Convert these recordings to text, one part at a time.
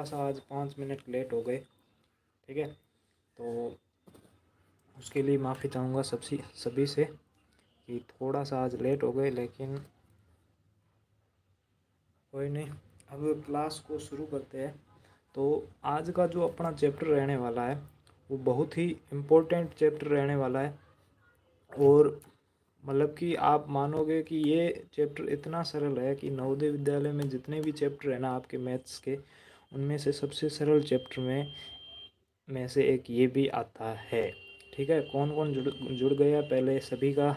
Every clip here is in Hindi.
थोड़ा सा आज 5 मिनट लेट हो गए, ठीक है। तो उसके लिए माफ़ी चाहूँगा सभी से कि थोड़ा सा आज लेट हो गए, लेकिन कोई नहीं। अब क्लास को शुरू करते हैं। तो आज का जो अपना चैप्टर रहने वाला है वो बहुत ही इम्पोर्टेंट चैप्टर रहने वाला है, और मतलब कि आप मानोगे कि ये चैप्टर इतना सरल है कि नवोदय विद्यालय में जितने भी चैप्टर है ना आपके मैथ्स के, उनमें से सबसे सरल चैप्टर में से एक ये भी आता है, ठीक है। कौन कौन जुड़ गया, पहले सभी का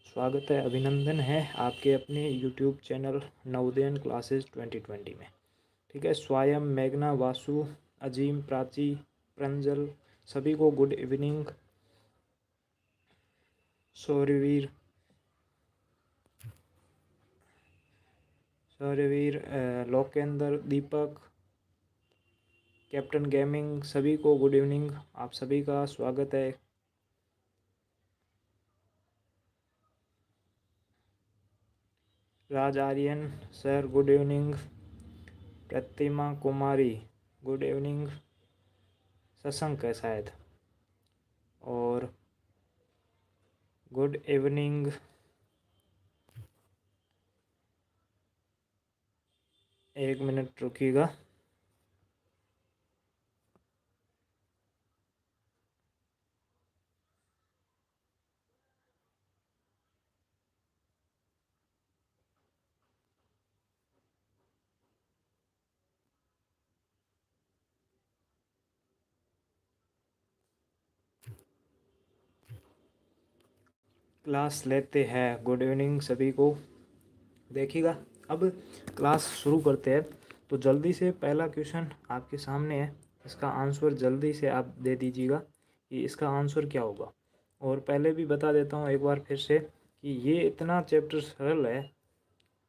स्वागत है, अभिनंदन है आपके अपने यूट्यूब चैनल नवोदयन क्लासेस 2020 में, ठीक है। स्वयं, मेघना, वासु, अजीम, प्राची, प्रंजल, सभी को गुड इवनिंग। सौरवीर, लोकेंद्र, दीपक, कैप्टन गेमिंग, सभी को गुड इवनिंग। आप सभी का स्वागत है। राज आर्यन सर गुड इवनिंग। प्रतिमा कुमारी गुड इवनिंग। शशंक है शायद, और गुड इवनिंग। एक मिनट रुकिएगा। क्लास लेते हैं। गुड इवनिंग सभी को। देखिएगा, अब क्लास शुरू करते हैं। तो जल्दी से पहला क्वेश्चन आपके सामने है, इसका आंसर जल्दी से आप दे दीजिएगा कि इसका आंसर क्या होगा। और पहले भी बता देता हूँ एक बार फिर से कि ये इतना चैप्टर सरल है,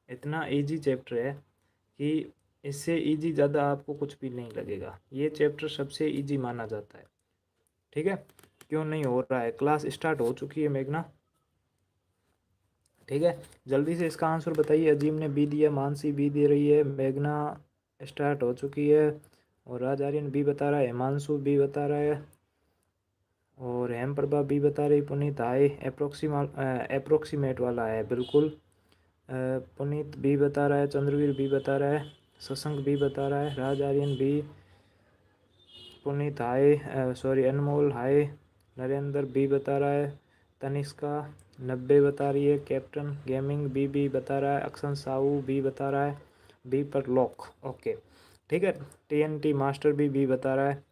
इतना इजी चैप्टर है कि इससे इजी ज़्यादा आपको कुछ भी नहीं लगेगा। ये चैप्टर सबसे इजी माना जाता है, ठीक है। क्यों नहीं हो रहा है? क्लास स्टार्ट हो चुकी है मेघना, ठीक है। जल्दी से इसका आंसर बताइए। अजीम ने बी दिया, मानसी बी दे रही है, मेघना स्टार्ट हो चुकी है, और राज आर्यन बी बता रहा है, हिमांशु बी बता रहा है, और हेम प्रभा बी बता रही, पुनीत हाय एप्रोक्सीमेट वाला है बिल्कुल। पुनीत बी बता रहा है, चंद्रवीर बी बता रहा है, शशंक बी बता रहा है, राज आर्यन बी, पुनीत हाय, सॉरी अनमोल हाय, नरेंद्र बी बता रहा है, तनिष्का 90 बता रही है, कैप्टन गेमिंग बी बता रहा है, अक्षन साहू बी बता रहा है, बी पर लॉक, ओके, ठीक है। TNT मास्टर बी बता रहा है,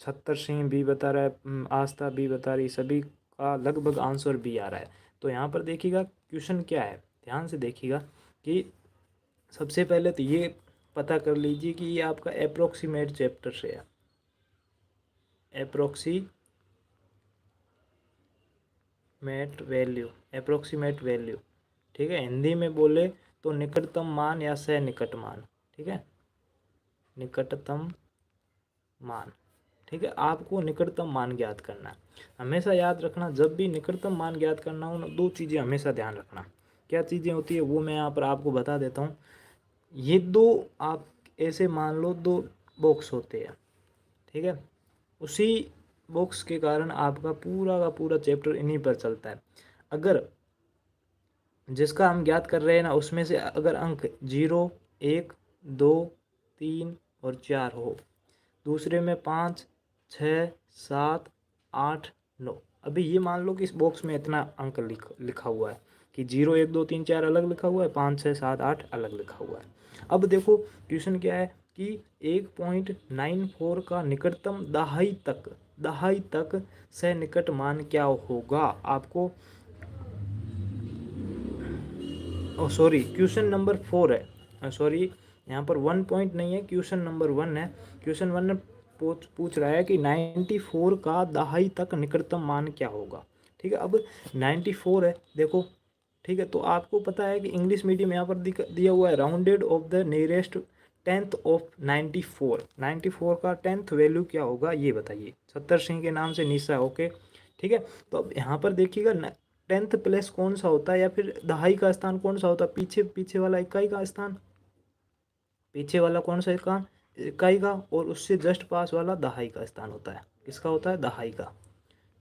छत्तर सिंह बी बता रहा है, आस्था बी बता रही, सभी का लगभग आंसर बी आ रहा है। तो यहाँ पर देखिएगा क्वेश्चन क्या है, ध्यान से देखिएगा कि सबसे पहले तो ये पता कर लीजिए कि ये आपका अप्रोक्सीमेट चैप्टर से है, अप्रोक्सीमेट वैल्यू, ठीक है। हिंदी में बोले तो निकटतम मान या सह मान, ठीक है, निकटतम मान, ठीक है। आपको निकटतम मान ज्ञात करना है। हमेशा याद रखना, जब भी निकटतम मान ज्ञात करना हो ना, दो चीज़ें हमेशा ध्यान रखना। क्या चीज़ें होती है वो मैं यहाँ पर आपको बता देता हूँ। ये दो, आप ऐसे मान लो दो बॉक्स होते हैं, ठीक है। उसी बॉक्स के कारण आपका पूरा का पूरा चैप्टर इन्हीं पर चलता है। अगर जिसका हम ज्ञात कर रहे हैं ना, उसमें से अगर अंक 0, 1, 2, 3 और 4 हो, दूसरे में 5, 6, 7, 8, 9, अभी ये मान लो कि इस बॉक्स में इतना अंक लिखा हुआ है कि 0, 1, 2, 3, 4 अलग लिखा हुआ है, 5, 6, 7, 8 अलग लिखा हुआ है। अब देखो क्वेश्चन क्या है कि 1.94 का निकटतम दहाई तक से निकट मान क्या होगा आपको। सॉरी, क्वेश्चन नंबर 4 है, सॉरी यहाँ पर 1 पॉइंट नहीं है, क्वेश्चन नंबर 1 है। क्वेश्चन 1 में पूछ रहा है कि 94 का दहाई तक निकटतम मान क्या होगा, ठीक है। अब 94 है देखो, ठीक है। तो आपको पता है कि इंग्लिश मीडियम यहाँ पर दिया हुआ है, rounded off the nearest 10th of 94 का 10th वैल्यू क्या होगा ये बताइए। सत्तर सिंह के नाम से निशा, ओके, ठीक है। तो अब यहाँ पर देखिएगा 10th प्लेस कौन सा होता है, या फिर दहाई का स्थान कौन सा होता है, पीछे पीछे वाला इकाई का स्थान, पीछे वाला कौन सा इकाई का, और उससे जस्ट पास वाला दहाई का स्थान होता है। किसका होता है? दहाई का।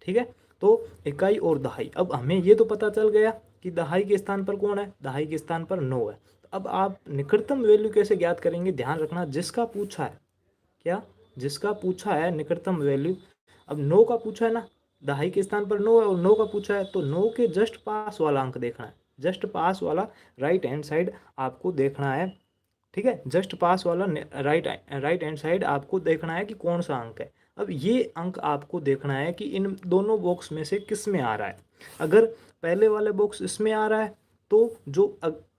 ठीक है, तो इकाई और दहाई। अब हमें ये तो पता चल गया कि दहाई के स्थान पर कौन है, दहाई के स्थान पर 9 है। तो अब आप निकटतम वैल्यू कैसे ज्ञात करेंगे? ध्यान रखना, जिसका पूछा है, क्या, जिसका पूछा है निकटतम वैल्यू, अब 9 का पूछा है ना, दहाई के स्थान पर 9 है और 9 का पूछा है, तो 9 के जस्ट पास वाला अंक देखना है, जस्ट पास वाला राइट हैंड साइड आपको देखना है। ठीक है, जस्ट पास वाला राइट हैंड साइड आपको देखना है कि कौन सा अंक है। अब ये अंक आपको देखना है कि इन दोनों बॉक्स में से किस में आ रहा है। अगर पहले वाले बॉक्स इसमें आ रहा है तो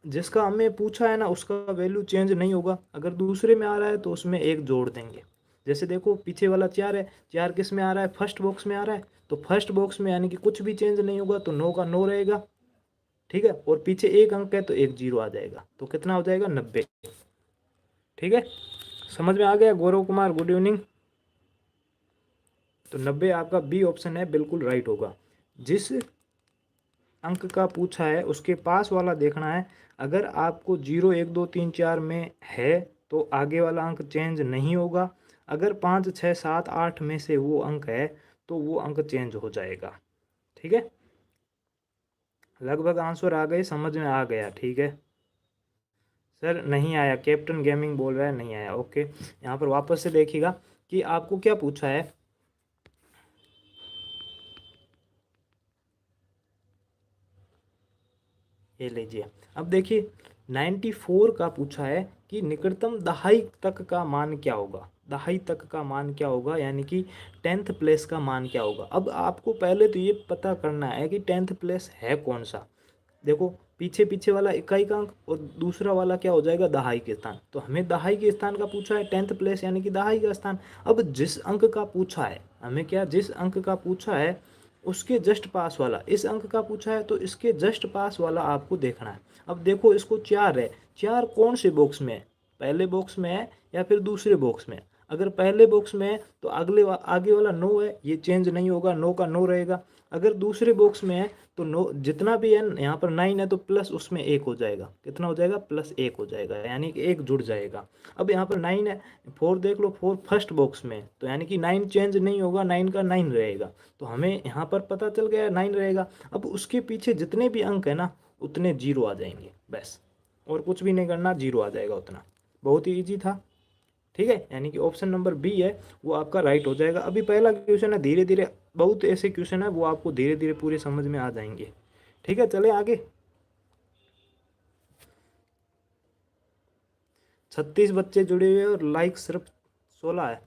जिसका हमें पूछा है ना उसका वैल्यू चेंज नहीं होगा। अगर दूसरे में आ रहा है तो उसमें एक जोड़ देंगे। जैसे देखो पीछे वाला 4 है, 4 किस में आ रहा है? फर्स्ट बॉक्स में आ रहा है, तो फर्स्ट बॉक्स में यानी कि कुछ भी चेंज नहीं होगा, तो 9 का 9 रहेगा। ठीक है, और पीछे एक अंक है तो एक जीरो आ जाएगा, तो कितना हो जाएगा? 90। ठीक है, समझ में आ गया गौरव कुमार? Good evening. तो 90 आपका बी ऑप्शन है, बिल्कुल राइट होगा। जिस अंक का पूछा है उसके पास वाला देखना है। अगर आपको 0 1 2 3 4 में है तो आगे वाला अंक चेंज नहीं होगा। अगर 5 6 7 8 में से वो अंक है तो वो अंक चेंज हो जाएगा। ठीक है, लगभग आंसर आ गए, समझ में आ गया? ठीक है सर, नहीं आया, कैप्टन गेमिंग बोल रहा है नहीं आया। ओके, यहाँ पर वापस से देखिएगा कि आपको क्या पूछा है। ये लीजिए, अब देखिए 94 का पूछा है कि निकटतम दहाई तक का मान क्या होगा। दहाई तक का मान क्या होगा, यानी कि 10th प्लेस का मान क्या होगा। अब आपको पहले तो ये पता करना है कि 10th प्लेस है कौन सा। देखो पीछे पीछे वाला इकाई का अंक और दूसरा वाला क्या हो जाएगा? दहाई के स्थान। तो हमें दहाई के स्थान का पूछा है, 10th प्लेस यानी कि दहाई का स्थान। अब जिस अंक का पूछा है हमें, क्या, जिस अंक का पूछा है उसके जस्ट पास वाला, इस अंक का पूछा है तो इसके जस्ट पास वाला आपको देखना है। अब देखो इसको 4 है, 4 कौन से बॉक्स में है? पहले बॉक्स में है या फिर दूसरे बॉक्स में? अगर पहले बॉक्स में है तो आगे वाला 9 है, ये चेंज नहीं होगा, 9 का 9 रहेगा। अगर दूसरे बॉक्स में है तो 9 जितना भी है, यहाँ पर 9 है तो प्लस उसमें 1 हो जाएगा। कितना हो जाएगा? प्लस 1 हो जाएगा, यानी कि 1 जुड़ जाएगा। अब यहाँ पर 9 है, 4 देख लो, 4 फर्स्ट बॉक्स में, तो यानी कि 9 चेंज नहीं होगा, 9 का 9 रहेगा। तो हमें यहाँ पर पता चल गया 9 रहेगा। अब उसके पीछे जितने भी अंक है ना उतने जीरो आ जाएंगे, बस, और कुछ भी नहीं करना, जीरो आ जाएगा उतना। बहुत ही ईजी था। ठीक है, यानी कि ऑप्शन नंबर बी है वो आपका राइट हो जाएगा। अभी पहला क्वेश्चन है, धीरे धीरे बहुत ऐसे क्वेश्चन है वो आपको धीरे धीरे पूरे समझ में आ जाएंगे। ठीक है, चले आगे। 36 बच्चे जुड़े हुए और लाइक सिर्फ 16 है।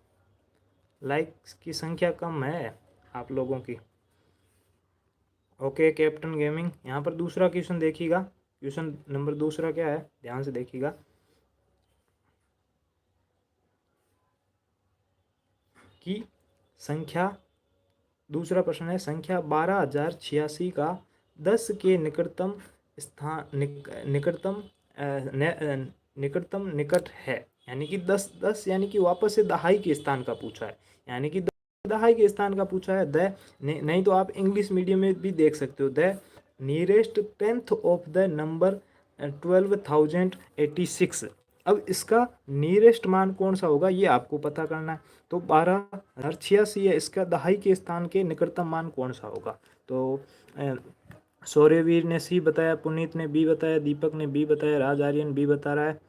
लाइक्स की संख्या कम है आप लोगों की। ओके कैप्टन गेमिंग, यहाँ पर दूसरा क्वेश्चन देखिएगा। क्वेश्चन नंबर दूसरा क्या है, ध्यान से देखिएगा कि संख्या, दूसरा प्रश्न है, संख्या 12,086 का 10 के निकटतम स्थान निकटतम निकटतम निकट है। यानी कि 10 10 यानी कि वापस से दहाई के स्थान का पूछा है, यानी कि दहाई के स्थान का पूछा है। नहीं तो आप इंग्लिश मीडियम में भी देख सकते हो, the nearest 10th of the number 12,086। अब इसका नियरेस्ट मान कौन सा होगा ये आपको पता करना है। तो 12,086 है, इसका दहाई के स्थान के निकटतम मान कौन सा होगा। तो सौर्यवीर ने सी बताया, पुनीत ने बी बताया, दीपक ने बी बताया, राज आर्यन बी बता रहा है,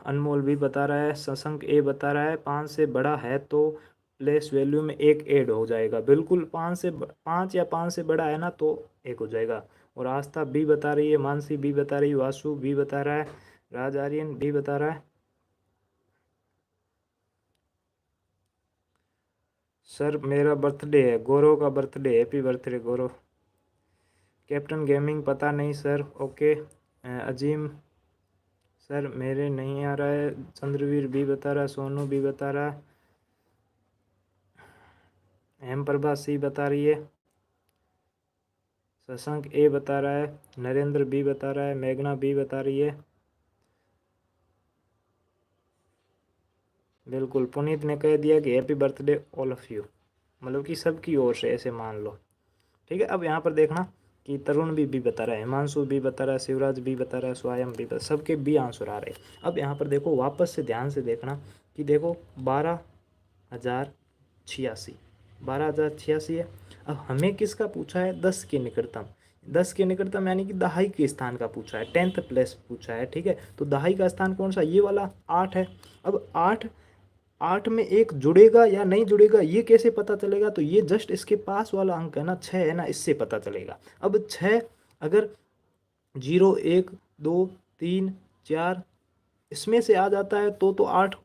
अनमोल भी बता रहा है, शशंक ए बता रहा है। 5 से बड़ा है तो प्लेस वैल्यू में एक ऐड हो जाएगा। बिल्कुल 5 या 5 से बड़ा है ना तो एक हो जाएगा। और आस्था बी बता रही है, मानसी बी बता रही है, वासु बी बता रहा है, राज आर्यन बी बता रहा है। सर मेरा बर्थडे है, गौरव का बर्थडे, हैप्पी बर्थडे गौरव। कैप्टन गेमिंग पता नहीं सर। ओके अजीम सर मेरे नहीं आ रहा है। चंद्रवीर भी बता रहा है, सोनू भी बता रहा है, हेम प्रभा सी बता रही है, शशांक ए बता रहा है, नरेंद्र बी बता रहा है, मेघना बी बता रही है। बिल्कुल पुनीत ने कह दिया कि happy birthday all of you, मतलब कि सबकी ओर से, ऐसे मान लो। ठीक है, अब यहाँ पर देखना कि तरुण भी बता रहा है, हिमांशु भी बता रहा है, शिवराज भी बता रहा है, स्वयं भी बता, सबके बी आंसर आ रहे हैं। अब यहाँ पर देखो वापस से ध्यान से देखना कि देखो 12,086, 12,086 है। अब हमें किसका पूछा है, 10 के निकटतम, 10 के निकटतम यानी कि दहाई के स्थान का पूछा है, 10th प्लेस पूछा है, ठीक है। तो दहाई का स्थान कौन सा, ये वाला 8 है। अब 8 में एक जुड़ेगा या नहीं जुड़ेगा ये कैसे पता चलेगा, तो ये जस्ट इसके पास वाला अंक है ना, 6 है ना, इससे पता चलेगा। अब 6 अगर 0 1 2 3 4 इसमें से आ जाता है तो 8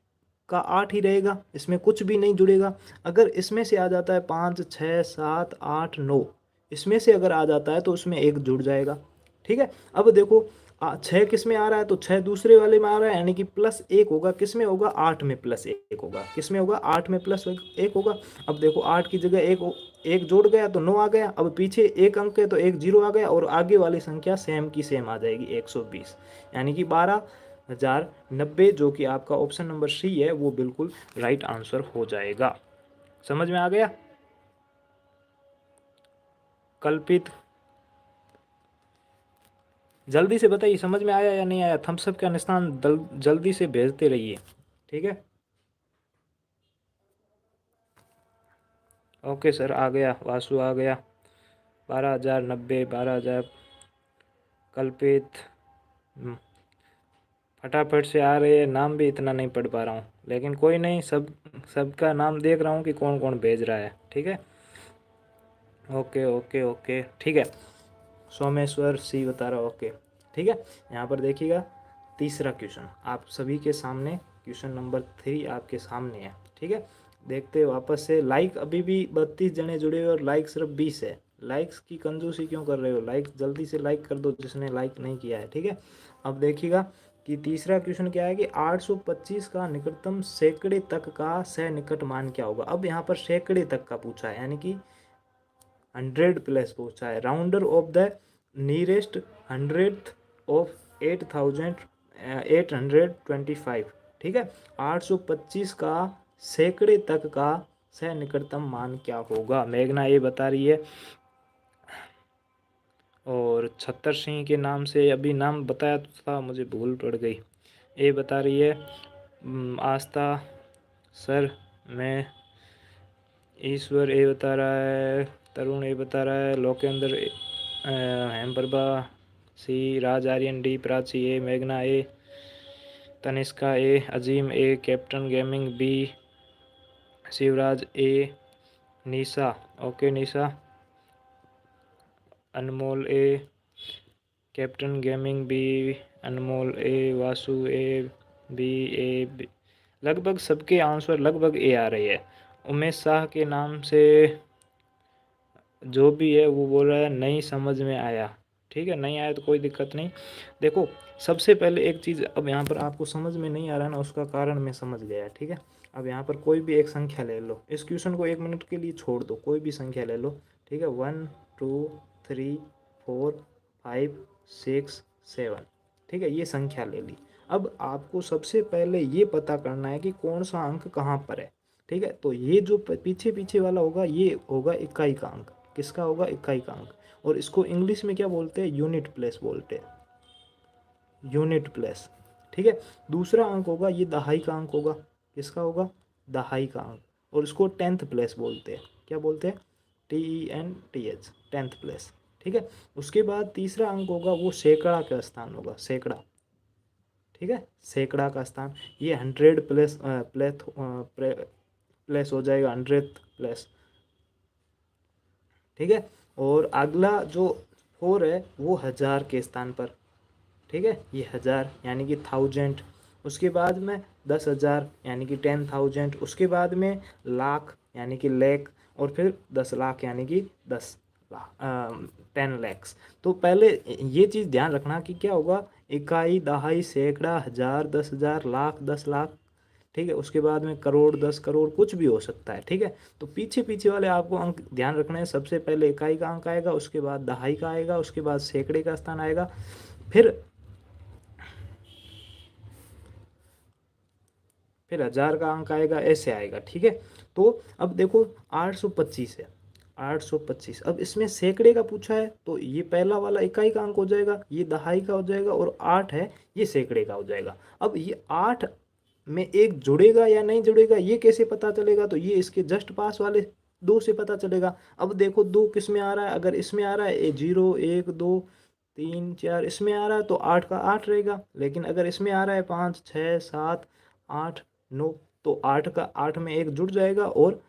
का 8 ही रहेगा, इसमें कुछ भी नहीं जुड़ेगा। अगर इसमें से आ जाता है 5 6 7 8 9, इसमें से अगर आ जाता है तो उसमें एक जुड़ जाएगा, ठीक है। अब देखो 6 किस में आ रहा है, तो 6 दूसरे वाले में आ रहा है, यानी कि +1 होगा, किस में होगा, 8 में +1 होगा, किस में होगा, 8 में +1 होगा। अब देखो 8 की जगह एक जोड़ गया तो 9 आ गया। अब पीछे एक अंक है तो एक 0 आ गया, और आगे वाली संख्या सेम की सेम आ जाएगी 120, यानी कि 12,090, जो कि आपका ऑप्शन नंबर सी है वो बिल्कुल राइट आंसर हो जाएगा। समझ में आ गया। कल्पित जल्दी से बताइए समझ में आया या नहीं आया, थम्स अप का निशान जल्दी से भेजते रहिए, ठीक है। ओके सर, आ गया, वासु आ गया, 12,090, 12,000। कल्पित फटाफट से आ रहे हैं, नाम भी इतना नहीं पढ़ पा रहा हूँ, लेकिन कोई नहीं, सबका नाम देख रहा हूँ कि कौन कौन भेज रहा है, ठीक है। ओके ओके ओके, ठीक है। सोमेश्वर सी बता रहा, ओके, ठीक है। यहाँ पर देखिएगा तीसरा क्वेश्चन आप सभी के सामने, क्वेश्चन नंबर 3 आपके सामने है, ठीक है। देखते हैं वापस से। लाइक अभी भी 32 जने जुड़े हुए और लाइक सिर्फ 20 है। लाइक्स की कंजूसी क्यों कर रहे हो, लाइक जल्दी से लाइक कर दो जिसने लाइक नहीं किया है, ठीक है। अब देखिएगा कि तीसरा क्वेश्चन क्या है कि 825 का निकटतम सैकड़े तक का सनिकट मान क्या होगा। अब यहाँ पर सैकड़े तक का पूछा है, यानी कि 100 प्लस पूछा है। Rounder of the nearest 100th of 8,825, ठीक है। 825 का सैकड़े तक का निकटतम मान क्या होगा, मेघना ये बता रही है। और छत्तर सिंह के नाम से अभी नाम बताया तो था, मुझे भूल पड़ गई। ये बता रही है आस्था सर, मैं ईश्वर ये बता रहा है, तरुण ये बता रहा है, लोकेंद्र हेमप्रभा सी, राज आर्यन डी, प्राची ए, मेघना ए, तनिष्का ए, अजीम ए, कैप्टन गेमिंग बी, शिवराज ए, निशा ओके निशा, अनमोल ए, कैप्टन गेमिंग बी, अनमोल ए, वासु ए, बी ए, लगभग सबके आंसर लगभग ए आ रही है। उमेश शाह के नाम से जो भी है वो बोल रहा है नहीं समझ में आया, ठीक है, नहीं आया तो कोई दिक्कत नहीं। देखो सबसे पहले एक चीज़, अब यहाँ पर आपको समझ में नहीं आ रहा है ना, उसका कारण मैं समझ गया, ठीक है। अब यहाँ पर कोई भी एक संख्या ले लो, इस क्वेश्चन को 1 मिनट के लिए छोड़ दो, कोई भी संख्या ले लो, ठीक है। 1 2 3 4 5 6 7, ठीक है, ये संख्या ले ली। अब आपको सबसे पहले ये पता करना है कि कौन सा अंक कहाँ पर है, ठीक है। तो ये जो पीछे पीछे वाला होगा ये होगा इकाई का अंक, किसका होगा, इकाई का अंक। और इसको इंग्लिश में क्या बोलते हैं, यूनिट प्लेस बोलते हैं, यूनिट प्लेस, ठीक है। दूसरा अंक होगा ये दहाई का अंक होगा, किसका होगा, दहाई का अंक, और इसको 10th प्लेस बोलते हैं, क्या बोलते हैं, TENTH, 10th प्लेस, ठीक है। उसके बाद तीसरा अंक होगा वो सैकड़ा का स्थान होगा, सैकड़ा, ठीक है, सैकड़ा का स्थान। ये 100 प्लेस प्लेस हो जाएगा, 100th प्लेस, ठीक है। और अगला जो 4 है वो 1000 के स्थान पर, ठीक है, ये 1000 यानी कि 1000। उसके बाद में 10,000 यानी कि 10,000। उसके बाद में लाख यानी कि लैख, और फिर 10 लाख यानी कि 10 लाख, 10 लैक्स। तो पहले ये चीज़ ध्यान रखना कि क्या होगा, इकाई, दहाई, सैकड़ा, 1000, 10,000, लाख, 10 लाख, ठीक है। उसके बाद में करोड़, 10 करोड़, कुछ भी हो सकता है, ठीक है। तो पीछे पीछे वाले आपको अंक ध्यान रखना है। सबसे पहले इकाई का अंक आएगा, उसके बाद दहाई का आएगा, उसके बाद सैकड़े का स्थान आएगा, फिर 1000 का अंक आएगा, ऐसे आएगा, ठीक है। तो अब देखो 825 है, 825। अब इसमें सैकड़े का पूछा है तो ये पहला वाला इकाई का अंक हो जाएगा, ये दहाई का हो जाएगा, और 8 है ये सैकड़े का हो जाएगा। अब ये 8 में एक जुड़ेगा या नहीं जुड़ेगा ये कैसे पता चलेगा, तो ये इसके जस्ट पास वाले 2 से पता चलेगा। अब देखो 2 किस में आ रहा है, अगर इसमें आ रहा है 0 1 2 3 4 इसमें आ रहा है तो 8 का 8 रहेगा, लेकिन अगर इसमें आ रहा है 5 6 7 8 9 तो 8 का 8 में एक जुड़ जाएगा और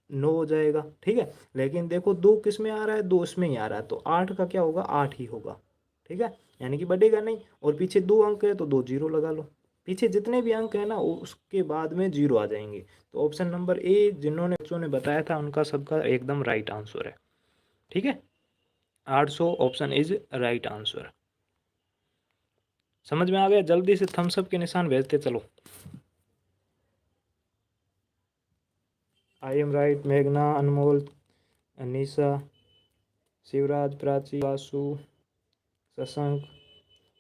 9 हो जाएगा। ठीक है, लेकिन देखो 2 किस में आ रहा है, 2 इसमें ही आ रहा है तो 8 का क्या होगा, 8 ही होगा। ठीक है, यानी कि बढ़ेगा नहीं, और पीछे 2 अंक है तो 2 जीरो लगा लो। पीछे जितने भी अंक है ना उसके बाद में जीरो आ जाएंगे। तो ऑप्शन नंबर ए जिन्होंने बच्चों ने बताया था उनका सबका एकदम राइट आंसर है। ठीक है, 800 ऑप्शन इज राइट आंसर। समझ में आ गया? जल्दी से थम्स अप के निशान भेजते चलो। आई एम राइट, मेघना, अनमोल, अनीसा, शिवराज, प्राची, वासु, शशंक,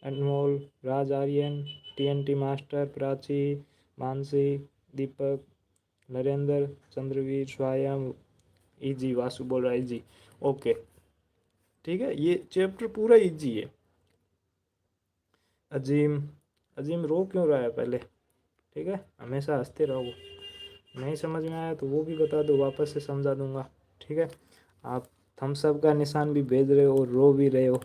अनमोल, राज, आर्यन, टीएनटी मास्टर, प्राची, मानसी, दीपक, नरेंद्र, चंद्रवीर, स्वयं, इजी, वासु बोल रहा है इजी। ओके ठीक है, ये चैप्टर पूरा इजी है। अजीम, अजीम रो क्यों रहा है पहले? ठीक है, हमेशा हंसते रहो। नहीं समझ में आया तो वो भी बता दो, वापस से समझा दूंगा। ठीक है, आप थम्स अप का निशान भी भेज रहे हो और रो भी रहे हो,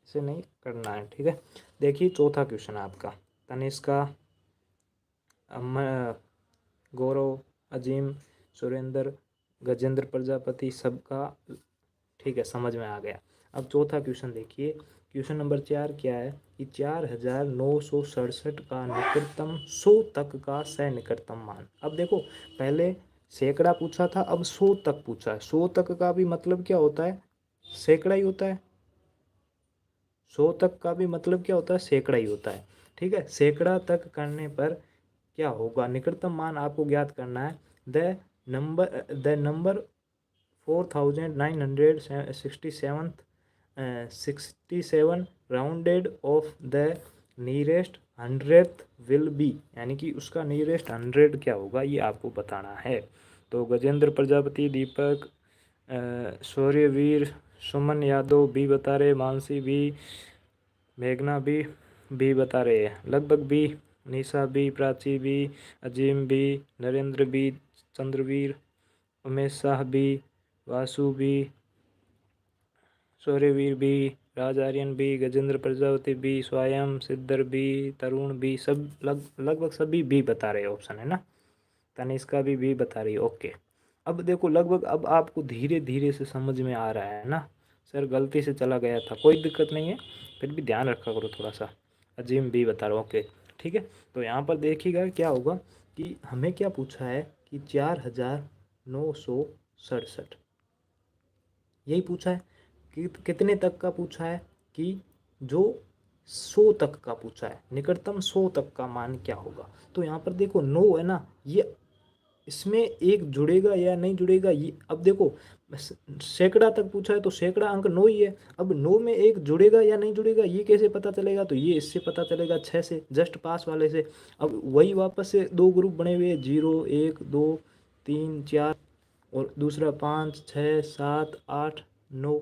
इसे नहीं करना है। ठीक है, देखिए चौथा क्वेश्चन है आपका। तनिष्का, गौरव, अजीम, सुरेंद्र, गजेंद्र प्रजापति सबका ठीक है समझ में आ गया। अब चौथा क्वेश्चन देखिए, क्वेश्चन नंबर 4 क्या है कि 4967 का निकटतम 100 तक का सनिकटतम मान। अब देखो पहले सैकड़ा पूछा था, अब 100 तक पूछा है। 100 तक का भी मतलब क्या होता है, सैकड़ा ही होता है। 100 तक का भी मतलब क्या होता है, सैकड़ा ही होता है। ठीक है, सैकड़ा तक करने पर क्या होगा, निकटतम मान आपको ज्ञात करना है। The number 4967 rounded off the nearest 100th will be, यानी कि उसका नियरेस्ट 100 क्या होगा ये आपको बताना है। तो गजेंद्र प्रजापति, दीपक, शौर्यवीर, सुमन यादव बी बता रहे, मानसी बी, मेघना बी बता रहे हैं लगभग B, Nisha B, Prachi B, Azeem B, Narendra B, Chandraveer, Umesh Shah B, Vasu B, Shauryaveer B, Raj Aryan B, Gajendra Prajapati B, Swayam, Siddhar B, तरुण बी, सब लगभग सभी बी बता रहे ऑप्शन है ना। तनिष्का भी बी बता रही है। ओके, अब देखो लगभग अब आपको धीरे धीरे से समझ में आ रहा है ना। सर गलती से चला गया था, कोई दिक्कत नहीं है, फिर भी ध्यान रखा करो थोड़ा सा। अजीम बी बता रहा हूँ। ओके ठीक है, तो यहाँ पर देखिएगा क्या होगा कि हमें क्या पूछा है कि 4967 यही पूछा है कि कितने तक का पूछा है, कि जो 100 तक का पूछा है, निकटतम 100 तक का मान क्या होगा। तो यहाँ पर देखो 9 है ना, ये इसमें एक जुड़ेगा या नहीं जुड़ेगा ये, अब देखो सैकड़ा तक पूछा है तो सैकड़ा अंक 9 ही है। अब 9 में एक जुड़ेगा या नहीं जुड़ेगा ये कैसे पता चलेगा, तो ये इससे पता चलेगा 6 से, जस्ट पास वाले से। अब वही वापस से 2 ग्रुप बने हुए हैं, 0 1 2 3 4 और दूसरा 5 6 7 8 9।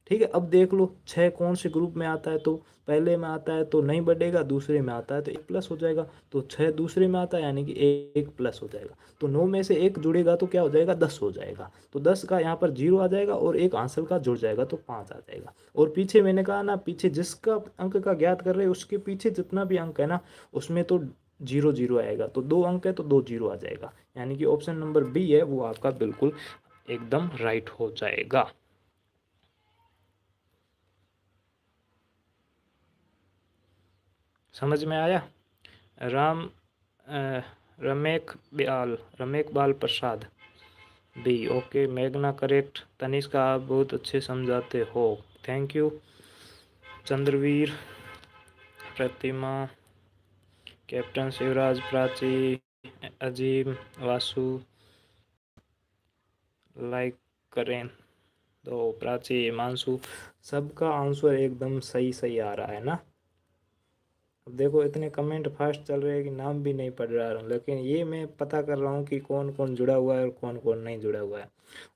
ठीक है, अब देख लो 6 कौन से ग्रुप में आता है, तो पहले में आता है तो नहीं बढ़ेगा, दूसरे में आता है तो 1 प्लस हो जाएगा, तो 6 दूसरे में आता है यानी कि 1 प्लस हो जाएगा। तो 9 में से 1 जुड़ेगा तो क्या हो जाएगा, 10 हो जाएगा। तो 10 का यहाँ पर 0 आ जाएगा और एक आंसर का जुड़ जाएगा तो 5 आ जाएगा। और पीछे मैंने कहा ना, पीछे जिसका अंक का ज्ञात कर रहे हैं उसके पीछे जितना भी अंक है ना उसमें तो 0 0 आएगा, तो 2 अंक है तो 2 0 आ जाएगा, यानी कि ऑप्शन नंबर बी है वो आपका बिल्कुल एकदम राइट हो जाएगा। समझ में आया? राम रमेक बाल प्रसाद बी। ओके, मेघना करेक्ट, तनिष्का आप बहुत अच्छे समझाते हो, thank you. Chandraveer, Pratima, captain Shivraj, Prachi, Azeem, Vasu like करें तो प्राची, हिमांशु, सबका आंसर एकदम सही सही आ रहा है ना। अब देखो इतने कमेंट फास्ट चल रहे हैं कि नाम भी नहीं पढ़ रहा हूँ, लेकिन ये मैं पता कर रहा हूँ कि कौन कौन जुड़ा हुआ है और कौन कौन नहीं जुड़ा हुआ है।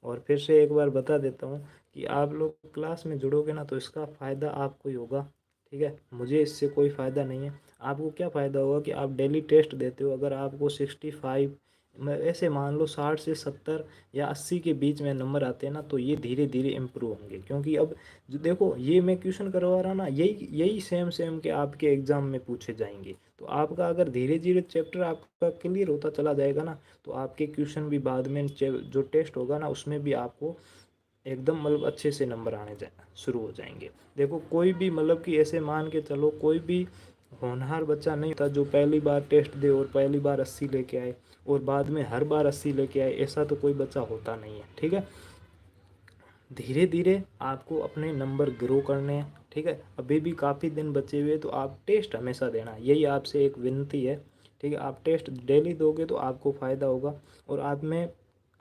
और फिर से एक बार बता देता हूँ कि आप लोग क्लास में जुड़ोगे ना तो इसका फ़ायदा आपको ही होगा, ठीक है। मुझे इससे कोई फ़ायदा नहीं है। आपको क्या फ़ायदा होगा कि आप डेली टेस्ट देते हो, अगर आपको 65 ऐसे मान लो 60 से 70 या 80 के बीच में नंबर आते हैं ना, तो ये धीरे धीरे इम्प्रूव होंगे। क्योंकि अब जो देखो ये मैं क्वेश्चन करवा रहा हूँ ना, यही यही सेम सेम के आपके एग्ज़ाम में पूछे जाएंगे। तो आपका अगर धीरे धीरे चैप्टर आपका क्लियर होता चला जाएगा ना, तो आपके क्वेश्चन भी बाद में जो टेस्ट होगा ना उसमें भी आपको एकदम मतलब अच्छे से नंबर आने जाए शुरू हो जाएंगे। देखो कोई भी मतलब कि ऐसे मान के चलो, कोई भी होनहार बच्चा नहीं होता जो पहली बार टेस्ट दे और पहली बार 80 लेके आए और बाद में हर बार 80 लेके आए, ऐसा तो कोई बच्चा होता नहीं है, ठीक है। धीरे धीरे आपको अपने नंबर ग्रो करने हैं, ठीक है। अभी भी काफ़ी दिन बचे हुए, तो आप टेस्ट हमेशा देना, यही आपसे एक विनती है, ठीक है। आप टेस्ट डेली दोगे तो आपको फ़ायदा होगा और आप में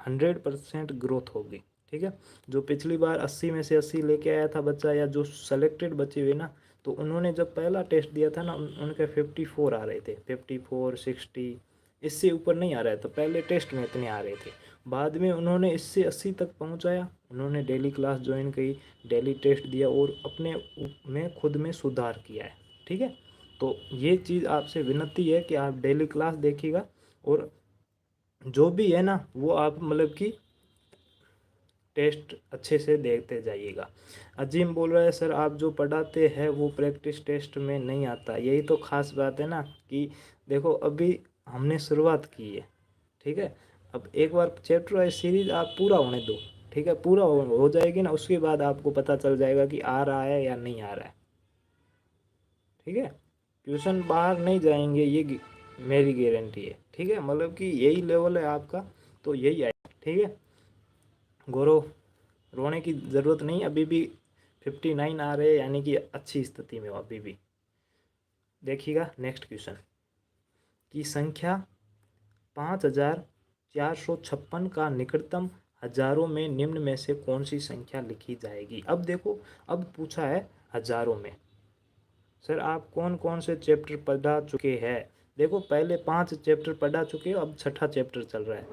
100% ग्रोथ होगी, ठीक है। जो पिछली बार 80 में से 80 लेके आया था बच्चा, या जो सेलेक्टेड बचे हुए ना, तो उन्होंने जब पहला टेस्ट दिया था ना उनके 54 आ रहे थे, 54 60, इससे ऊपर नहीं आ रहा था। पहले टेस्ट में इतने आ रहे थे, बाद में उन्होंने इससे 80 तक पहुंचाया। उन्होंने डेली क्लास ज्वाइन की, डेली टेस्ट दिया और अपने में खुद में सुधार किया है, ठीक है। तो ये चीज़ आपसे विनती है कि आप डेली क्लास देखिएगा और जो भी है ना वो आप मतलब कि टेस्ट अच्छे से देखते जाइएगा। अजीम बोल रहा है सर आप जो पढ़ाते हैं वो प्रैक्टिस टेस्ट में नहीं आता। यही तो खास बात है ना कि देखो अभी हमने शुरुआत की है, ठीक है। अब एक बार चैप्टर वाइज सीरीज आप पूरा होने दो, ठीक है। पूरा हो जाएगी ना, उसके बाद आपको पता चल जाएगा कि आ रहा है या नहीं आ रहा है, ठीक है। ट्यूशन बाहर नहीं जाएंगे, ये मेरी गारंटी है, ठीक है। मतलब कि यही लेवल है आपका, तो यही आएगा, ठीक है। गौरव रोने की ज़रूरत नहीं, अभी भी 59 आ रहे हैं, यानी कि अच्छी स्थिति में हो अभी भी। देखिएगा नेक्स्ट क्वेश्चन की संख्या 5456 का निकटतम हजारों में निम्न में से कौन सी संख्या लिखी जाएगी। अब देखो, अब पूछा है हजारों में। सर आप कौन कौन से चैप्टर पढ़ा चुके हैं। देखो पहले 5 चैप्टर पढ़ा चुके हो, अब छठा चैप्टर चल रहा है।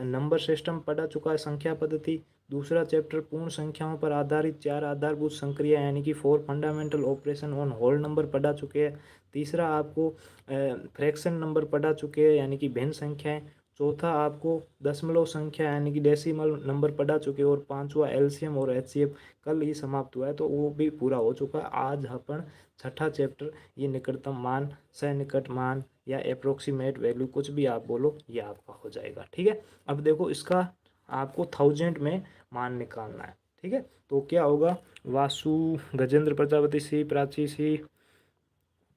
नंबर सिस्टम पढ़ा चुका है, संख्या पद्धति। दूसरा चैप्टर पूर्ण संख्याओं पर आधारित 4 आधारभूत संक्रिया यानी कि 4 fundamental operation on whole number पढ़ा चुके हैं। तीसरा आपको फ्रैक्शन नंबर पढ़ा चुके हैं यानी कि भिन्न संख्याएं। चौथा आपको दशमलव संख्या यानी कि डेसिमल नंबर पढ़ा चुके हैं। और पांचवा एलसीएम और एचसीएफ कल ही समाप्त हुआ है, तो वो भी पूरा हो चुका है। आज अपन छठा चैप्टर ये निकटतम मान, सन्निकट मान या अप्रोक्सीमेट वैल्यू, कुछ भी आप बोलो, ये आपका हो जाएगा, ठीक है। अब देखो इसका आपको 1000 में मान निकालना है, ठीक है। तो क्या होगा, Vasu, Gajendra Prajapati C, Prachi C,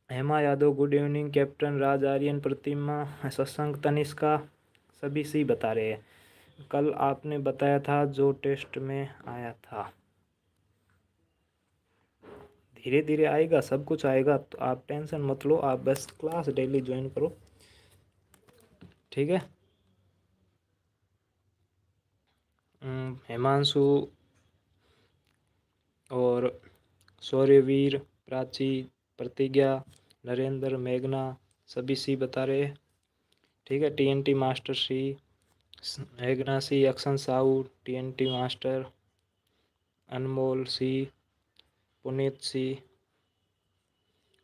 Hema Yadav good evening, captain Raj Aryan, Pratima, सत्संग तनिष्का, सभी सी बता रहे हैं। कल आपने बताया था जो टेस्ट में आया था। धीरे धीरे आएगा, सब कुछ आएगा, तो आप टेंशन मत लो, आप बस क्लास डेली ज्वाइन करो, ठीक है। हिमांशु और शौर्यवीर, प्राची, प्रतिज्ञा, नरेंद्र, मेघना, सभी सी बता रहे हैं, ठीक है। टीएनटी मास्टर सी, मेघना सी, अक्षन साहू टीएनटी मास्टर, अनमोल सी, पुनीत सी,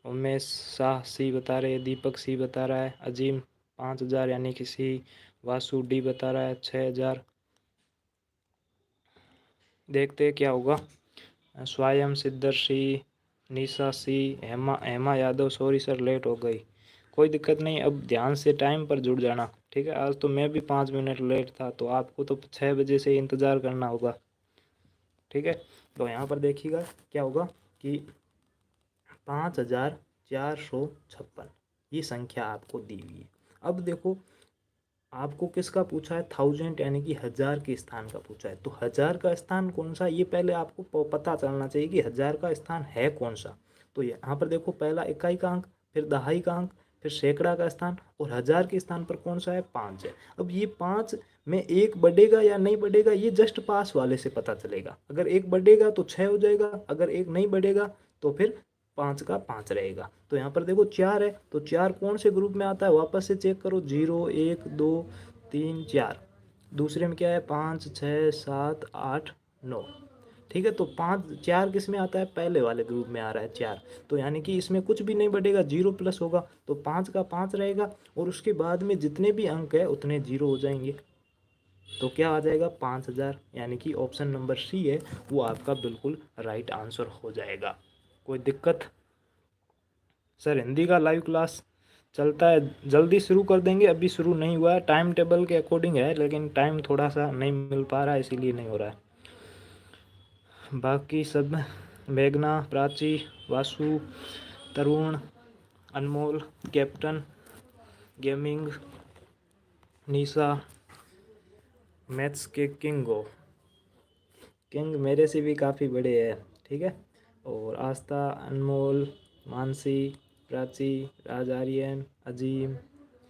उमेश शाह सी बता रहे हैं, दीपक सी बता रहा है, अजीम 5000 यानी कि सी, वासु डी बता रहा है 6000। देखते हैं क्या होगा। Swayam Siddharshi, Nisha C, Hema Yadav, sorry sir late हो गई, कोई दिक्कत नहीं, अब ध्यान से टाइम पर जुड़ जाना, ठीक है। आज तो मैं भी 5 मिनट लेट था, तो आपको तो 6 बजे से इंतज़ार करना होगा, ठीक है। तो यहाँ पर देखिएगा क्या होगा कि 5456 ये संख्या आपको दी हुई है। अब देखो आपको किसका पूछा है, 1000 यानी कि 1000 के स्थान का पूछा है, तो 1000 का स्थान कौन सा, ये पहले आपको पता चलना चाहिए कि 1000 का स्थान है कौन सा। तो यहाँ पर देखो पहला इकाई का अंक, फिर दहाई का अंक, फिर सैकड़ा का स्थान, और 1000 के स्थान पर कौन सा है, 5 है। अब ये 5 में एक बढ़ेगा या नहीं बढ़ेगा, ये जस्ट पास वाले से पता चलेगा। अगर एक बढ़ेगा तो 6 हो जाएगा, अगर एक नहीं बढ़ेगा तो फिर 5 का 5 रहेगा। तो यहाँ पर देखो 4 है, तो 4 कौन से ग्रुप में आता है, वापस से चेक करो, 0 1 2 3 4। दूसरे में क्या है, 5 6 7 8 9। ठीक है, तो 5 4 किस में आता है, पहले वाले ग्रुप में आ रहा है 4। तो यानी कि इसमें कुछ भी नहीं बढ़ेगा, 0 प्लस होगा, तो 5 का 5 रहेगा, और उसके बाद में जितने भी अंक है उतने 0 हो जाएंगे। तो क्या आ जाएगा, 5000। यानी कि ऑप्शन नंबर सी है वो आपका बिल्कुल राइट आंसर हो जाएगा। कोई दिक्कत? सर हिंदी का लाइव क्लास चलता है, जल्दी शुरू कर देंगे, अभी शुरू नहीं हुआ है, टाइम टेबल के अकॉर्डिंग है, लेकिन टाइम थोड़ा सा नहीं मिल पा रहा है, इसीलिए नहीं हो रहा है। बाकी सब मेघना, प्राची, वासु, तरुण, अनमोल, कैप्टन, गेमिंग, निशा, मैथ्स के किंग मेरे से भी काफ़ी बड़े हैं, ठीक है। और आस्था, अनमोल, मानसी, प्राची, राज आर्यन, अजीम,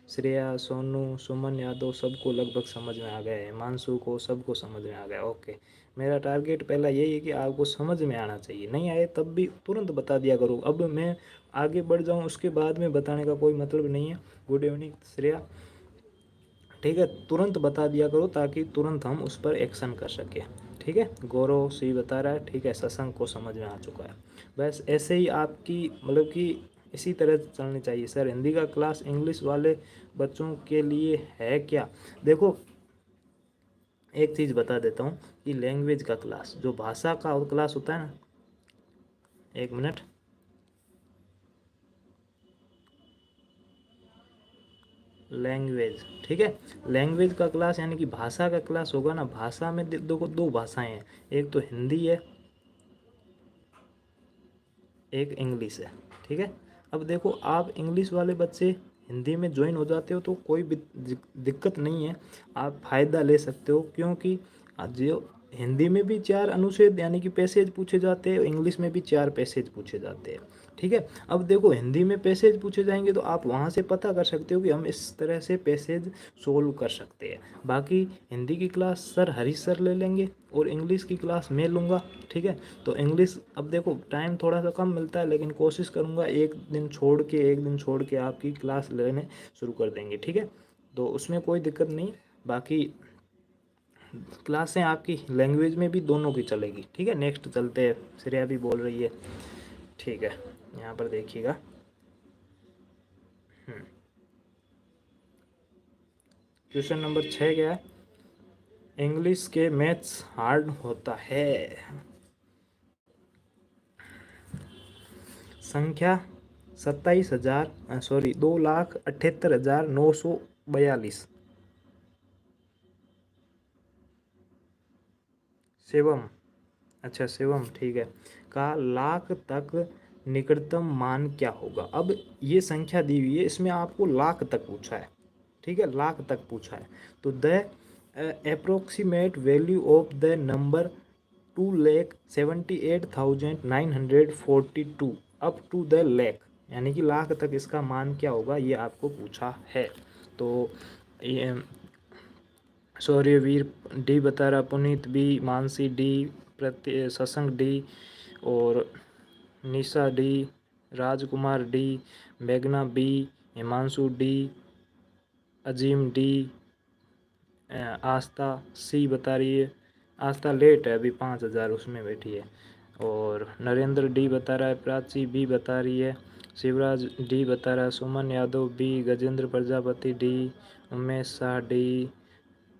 श्रेया, सोनू, सुमन यादव, सबको लगभग समझ में आ गया है, हिमांशु को, सबको समझ में आ गया। ओके, मेरा टारगेट पहला यही है कि आपको समझ में आना चाहिए, नहीं आए तब भी तुरंत बता दिया करो। अब मैं आगे बढ़ जाऊँ उसके बाद में बताने का कोई मतलब नहीं है। गुड इवनिंग श्रेया, ठीक है, तुरंत बता दिया करो ताकि तुरंत हम उस पर एक्शन कर सकें, ठीक है। गौरव सी बता रहा है, ठीक है, शशांक को समझ में आ चुका है। बस ऐसे ही आपकी मतलब कि इसी तरह चलनी चाहिए। सर हिंदी का क्लास इंग्लिश वाले बच्चों के लिए है क्या? देखो एक चीज़ बता देता हूँ कि लैंग्वेज का क्लास, जो भाषा का क्लास होता है ना, एक मिनट, लैंग्वेज, ठीक है, लैंग्वेज का क्लास यानी कि भाषा का क्लास होगा ना। भाषा में देखो दो भाषाएं हैं, एक तो हिंदी है, एक इंग्लिश है, ठीक है। अब देखो आप इंग्लिश वाले बच्चे हिंदी में ज्वाइन हो जाते हो तो कोई भी दिक्कत नहीं है, आप फ़ायदा ले सकते हो, क्योंकि जो हिंदी में भी 4 अनुच्छेद यानी कि पैसेज पूछे जाते हैं, इंग्लिश में भी 4 पैसेज पूछे जाते हैं, ठीक है। अब देखो हिंदी में पैसेज पूछे जाएंगे तो आप वहाँ से पता कर सकते हो कि हम इस तरह से पैसेज सोल्व कर सकते हैं। बाकी हिंदी की क्लास सर हरीश सर ले लेंगे और इंग्लिश की क्लास मैं लूँगा, ठीक है। तो इंग्लिश अब देखो टाइम थोड़ा सा कम मिलता है, लेकिन कोशिश करूँगा एक दिन छोड़ के आपकी क्लास लेने शुरू कर देंगे, ठीक है। तो उसमें कोई दिक्कत नहीं, बाकी क्लासें आपकी लैंग्वेज में भी दोनों की चलेगी, ठीक है। नेक्स्ट चलते हैं, श्रेया भी बोल रही है, ठीक है, यहाँ पर देखिएगा। क्वेश्चन नंबर 6 क्या है, इंग्लिश के मैथ्स हार्ड होता है। संख्या 2,78,942। शिवम, अच्छा शिवम, ठीक है, का लाख तक निकटतम मान क्या होगा। अब ये संख्या दी हुई है, इसमें आपको लाख तक पूछा है, ठीक है, लाख तक पूछा है। तो the approximate value of the number 2,78,942 up to the lakh, यानी कि लाख तक इसका मान क्या होगा, ये आपको पूछा है। तो ये शौर्यवीर डी बता रहा, Puneet B, Mansi D, Shashank D, और निशा डी, राजकुमार डी, मेघना B, Himanshu D, Azeem D, Aastha C बता रही है। आस्था लेट है, अभी 5,000 उसमें बैठी है। और नरेंद्र डी बता रहा है, प्राची बी बता रही है, शिवराज डी बता रहा है, Suman Yadav B, Gajendra Prajapati D, Umesh Shah D,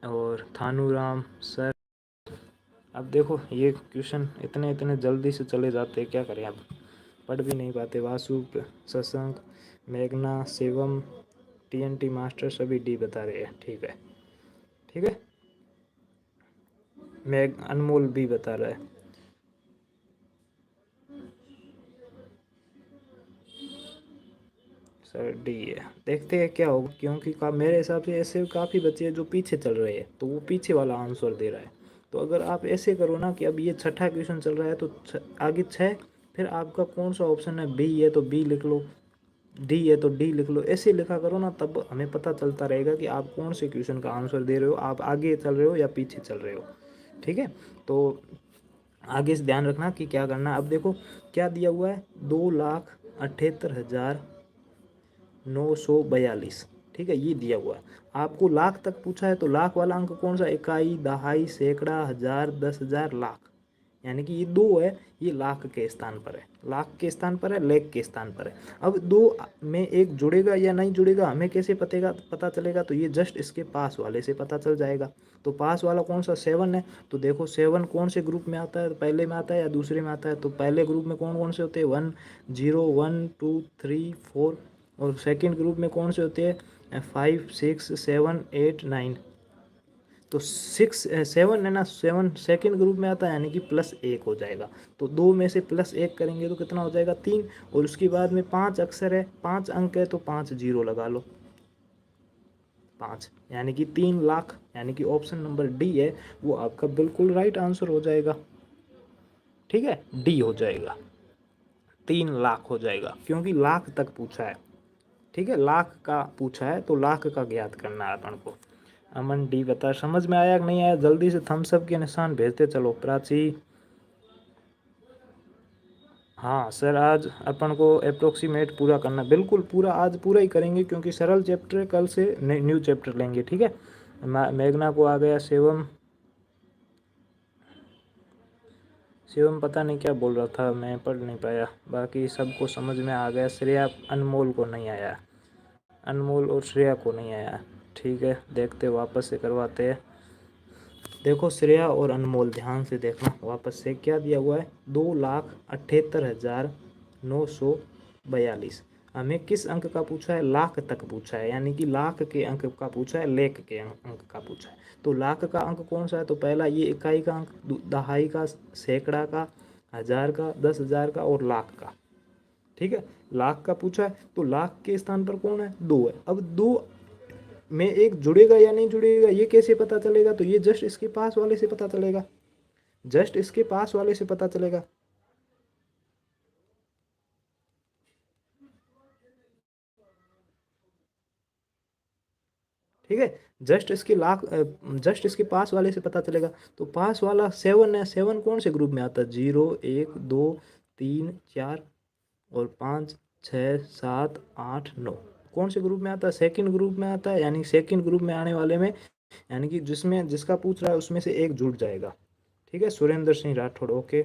और थानूराम सर। अब देखो ये क्वेश्चन इतने इतने जल्दी से चले जाते हैं, क्या करें, अब पढ़ भी नहीं पाते। वासु, शशांक, मेघना, शिवम, टीएनटी मास्टर सभी डी बता रहे हैं, ठीक है, ठीक है। मेघ अनमोल भी बता रहा है, सर डी है। देखते हैं क्या होगा, क्योंकि मेरे हिसाब से ऐसे काफ़ी बच्चे हैं जो पीछे चल रहे हैं, तो वो पीछे वाला आंसर दे रहा है। तो अगर आप ऐसे करो ना कि अब ये छठा क्वेश्चन चल रहा है, तो आगे 6, फिर आपका कौन सा ऑप्शन है, बी है तो बी लिख लो, डी है तो डी लिख लो, ऐसे लिखा करो ना, तब हमें पता चलता रहेगा कि आप कौन से क्वेश्चन का आंसर दे रहे हो, आप आगे चल रहे हो या पीछे चल रहे हो, ठीक है। तो आगे से ध्यान रखना कि क्या करना है। अब देखो क्या दिया हुआ है, 2,78,942, ठीक है, ये दिया हुआ है। आपको लाख तक पूछा है तो लाख वाला अंक कौन सा, इकाई, दहाई, सैकड़ा, हजार, 10,000, लाख, यानी कि ये दो है, ये लाख के स्थान पर है, लाख के स्थान पर है, लेख के स्थान पर है। अब दो में एक जुड़ेगा या नहीं जुड़ेगा हमें कैसे पता चलेगा, तो ये जस्ट इसके पास वाले से पता चल जाएगा। तो पास वाला कौन सा, 7 है, तो देखो 7 कौन से ग्रुप में आता है, तो पहले में आता है या दूसरे में आता है, तो पहले ग्रुप में कौन कौन से होते हैं, 1 0 1 2 3 4, और सेकेंड ग्रुप में कौन से होते हैं, 5 6 7 8 9, तो 6 7 है ना, 7 सेकेंड ग्रुप में आता है, यानी कि +1 हो जाएगा। तो 2 में से +1 करेंगे तो कितना हो जाएगा, 3, और उसके बाद में 5 अक्षर है, 5 अंक है, तो 5 जीरो लगा लो, 5, यानी कि 3 लाख, यानी कि ऑप्शन नंबर डी है वो आपका बिल्कुल राइट आंसर हो जाएगा। ठीक है, डी हो जाएगा, 3 लाख हो जाएगा, क्योंकि लाख तक पूछा है। ठीक है, लाख का पूछा है तो लाख का ज्ञात करना है अपन को। अमन डी बता, समझ में आया कि नहीं आया, जल्दी से थम्स अप के निशान भेजते चलो। प्राची, हाँ सर, आज अपन को अप्रोक्सीमेट पूरा करना, बिल्कुल पूरा, आज पूरा ही करेंगे, क्योंकि सरल चैप्टर है, कल से न्यू चैप्टर लेंगे। ठीक है, मेघना को आ गया, शिवम, शिवम पता नहीं क्या बोल रहा था, मैं पढ़ नहीं पाया, बाकी सबको समझ में आ गया। श्रेया, अनमोल को नहीं आया, अनमोल और श्रेया को नहीं आया। ठीक है, देखते वापस से करवाते हैं। देखो श्रेया और अनमोल ध्यान से देखना, वापस से क्या दिया हुआ है, 2,78,942। हमें किस अंक का पूछा है, लाख तक पूछा है, यानी कि लाख के अंक का पूछा है, लेख के अंक का पूछा है। तो लाख का अंक कौन सा है, तो पहला ये इकाई का अंक, दहाई का, सैकड़ा का, हजार का, 10,000 का और लाख का। ठीक है, लाख का पूछा है तो लाख के स्थान पर कौन है, 2 है। अब 2 में एक जुड़ेगा या नहीं जुड़ेगा ये कैसे पता चलेगा, तो ये जस्ट इसके पास वाले से पता चलेगा, जस्ट इसके पास वाले से पता चलेगा। ठीक है, जस्ट इसके पास वाले से पता चलेगा। तो पास वाला 7 है, 7 कौन से ग्रुप में आता है, 0 1 2 3 4 और 5 6 7 8 9, कौन से ग्रुप में आता है, सेकंड ग्रुप में आता है, यानी सेकंड ग्रुप में आने वाले में, यानी कि जिसमें जिसका पूछ रहा है उसमें से एक जुड़ जाएगा। ठीक है, सुरेंद्र सिंह राठौड़, ओके,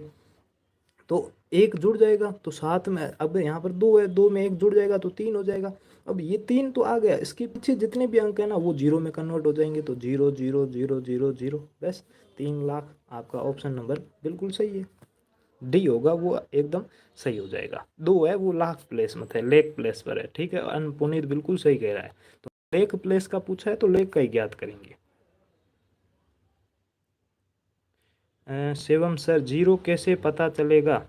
तो एक जुड़ जाएगा तो साथ में, अब यहाँ पर 2 है, 2 में एक जुड़ जाएगा तो 3 हो जाएगा। अब ये 3 तो आ गया, इसके पीछे जितने भी अंक है ना वो जीरो में कन्वर्ट हो जाएंगे, तो 0 0 0 0 0, बस 3 लाख। आपका ऑप्शन नंबर बिल्कुल सही है, डी होगा वो, एकदम सही हो जाएगा। 2 है वो लाख प्लेस में थे, लेक प्लेस पर है। ठीक है, पुनीत बिल्कुल सही कह रहा है, तो लेक प्लेस का पूछा है तो लेक का ही ज्ञात करेंगे। शिवम सर, 0 कैसे पता चलेगा,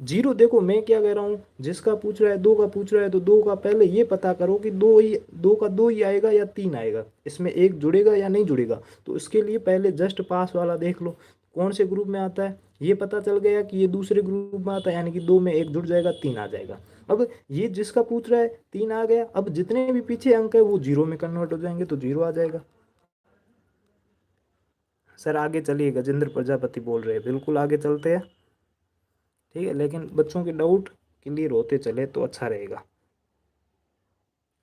0 देखो मैं क्या कह रहा हूँ, जिसका पूछ रहा है 2 का पूछ रहा है तो 2 का पहले ये पता करो कि 2 का 2 ही आएगा या 3 आएगा, इसमें एक जुड़ेगा या नहीं जुड़ेगा। तो इसके लिए पहले जस्ट पास वाला देख लो कौन से ग्रुप में आता है, ये पता चल गया कि ये दूसरे ग्रुप में आता है, यानी कि 2 में एक जुड़ जाएगा, 3 आ जाएगा। अब ये जिसका पूछ रहा है 3 आ गया, अब जितने भी पीछे अंक है वो 0 में कन्वर्ट हो जाएंगे, तो 0 आ जाएगा। सर आगे चलिए, गजेंद्र प्रजापति बोल रहे हैं, बिल्कुल आगे चलते हैं। ठीक है, लेकिन बच्चों के डाउट क्लियर होते चले तो अच्छा रहेगा।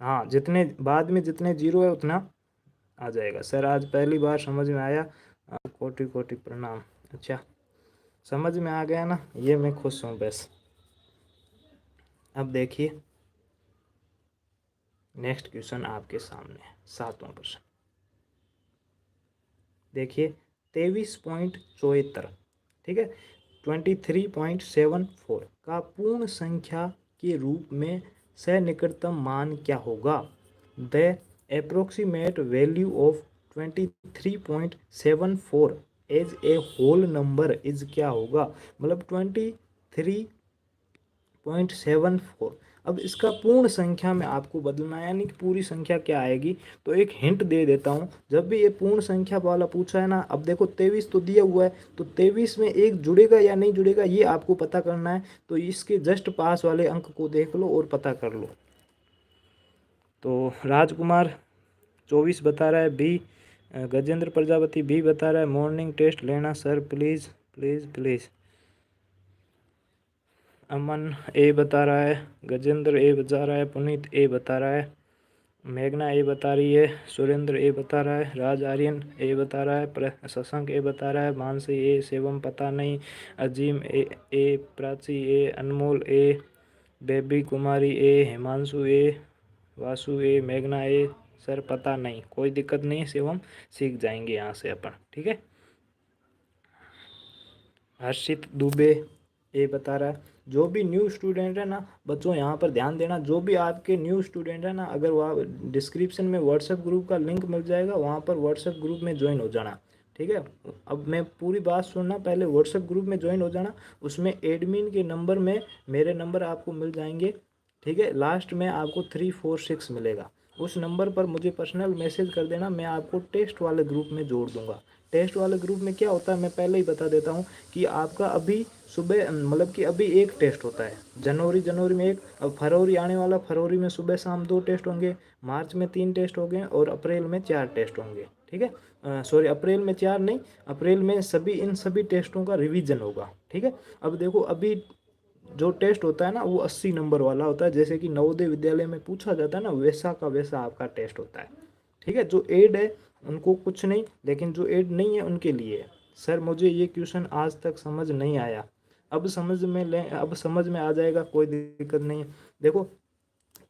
हाँ, जितने बाद में जितने 0 है उतना आ जाएगा। सर आज पहली बार समझ में आया, कोटि कोटि प्रणाम। अच्छा, समझ में आ गया ना, ये मैं खुश हूँ बस। अब देखिए नेक्स्ट क्वेश्चन आपके सामने है, 7वां प्रश्न देखिए, 23.74, ठीक है, 23.74 का पूर्ण संख्या के रूप में सन्निकटतम मान क्या होगा, the approximate value of 23.74 as a whole number is क्या होगा, मतलब 23.74। अब इसका पूर्ण संख्या में आपको बदलना है, यानी कि पूरी संख्या क्या आएगी। तो एक हिंट दे देता हूँ, जब भी ये पूर्ण संख्या वाला पूछा है ना, अब देखो 23 तो दिया हुआ है, तो 23 में एक जुड़ेगा या नहीं जुड़ेगा ये आपको पता करना है। तो इसके जस्ट पास वाले अंक को देख लो और पता कर लो। तो राजकुमार 24 बता रहा है बी, गजेंद्र प्रजापति बी बता रहा है, मॉर्निंग टेस्ट लेना sir please. Please please. Aman A बता रहा है, गजेंद्र ए बता रहा है, पुनीत ए बता रहा है, मेघना ए बता रही है, सुरेंद्र ए बता रहा है, राज आर्यन ए बता रहा है, शशांक ए बता रहा है, मानसी ए, शिवम पता नहीं, अजीम ए, प्राची ए, अनमोल ए, बेबी कुमारी ए, हिमांशु ए, वासु ए, मेघना ए, सर पता नहीं। कोई दिक्कत नहीं, शिवम सीख जाएंगे यहाँ से अपन, ठीक है। हर्षित दुबे ये बता रहा है। जो भी न्यू स्टूडेंट है ना बच्चों, यहाँ पर ध्यान देना, जो भी आपके न्यू स्टूडेंट है ना, अगर वहाँ डिस्क्रिप्शन में व्हाट्सएप ग्रुप का लिंक मिल जाएगा, वहाँ पर व्हाट्सएप ग्रुप में ज्वाइन हो जाना, ठीक है। अब मैं पूरी बात सुनना, पहले व्हाट्सएप ग्रुप में ज्वाइन हो जाना, उसमें एडमिन के नंबर में मेरे नंबर आपको मिल जाएंगे, ठीक है। लास्ट में आपको 346 मिलेगा, उस नंबर पर मुझे पर्सनल मैसेज कर देना, मैं आपको टेस्ट वाले ग्रुप में जोड़ दूंगा। टेस्ट वाले ग्रुप में क्या होता है मैं पहले ही बता देता हूँ कि आपका अभी सुबह मतलब कि अभी एक टेस्ट होता है, जनवरी में एक, अब फरवरी आने वाला, फरवरी में सुबह शाम 2 टेस्ट होंगे, मार्च में 3 टेस्ट होंगे और अप्रैल में 4 टेस्ट होंगे, ठीक है। सॉरी, अप्रैल में 4 नहीं, अप्रैल में इन सभी टेस्टों का रिवीजन होगा, ठीक है। अब देखो, अभी जो टेस्ट होता है ना वो 80 नंबर वाला होता है, जैसे कि नवोदय विद्यालय में पूछा जाता है ना, वैसा का वैसा आपका टेस्ट होता है, ठीक है। जो एड है उनको कुछ नहीं, लेकिन जो एड नहीं है उनके लिए है। सर मुझे ये क्वेश्चन आज तक समझ नहीं आया, अब समझ में आ जाएगा, कोई दिक्कत नहीं है। देखो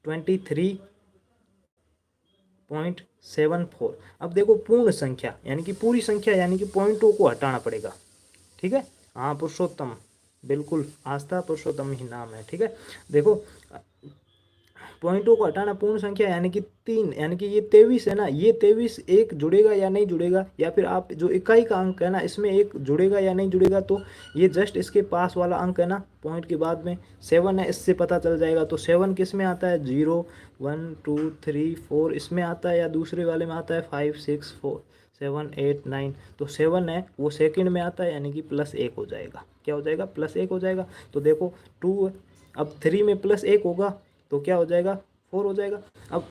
23.74, अब देखो पूर्ण संख्या यानी कि पूरी संख्या यानी कि पॉइंटों को हटाना पड़ेगा, ठीक है। हाँ पुरुषोत्तम, बिल्कुल आस्था पुरुषोत्तम ही नाम है, ठीक है। देखो पॉइंटों को हटाना, पूर्ण संख्या यानी कि 3, यानी कि ये 23 है ना, ये 23 एक जुड़ेगा या नहीं जुड़ेगा, या फिर आप जो इकाई का अंक है ना इसमें एक जुड़ेगा या नहीं जुड़ेगा, तो ये जस्ट इसके पास वाला अंक है ना, पॉइंट के बाद में 7 है, इससे पता चल जाएगा। तो 7 किस में आता है, 0 1 2 3 4 इसमें आता है, या दूसरे वाले में आता है 5 6 4 7 8 9, तो 7 है वो सेकंड में आता है, यानी कि +1 हो जाएगा। क्या हो जाएगा, +1 हो जाएगा। तो देखो 2, अब 3 में +1 होगा तो क्या हो जाएगा, 4 हो जाएगा। अब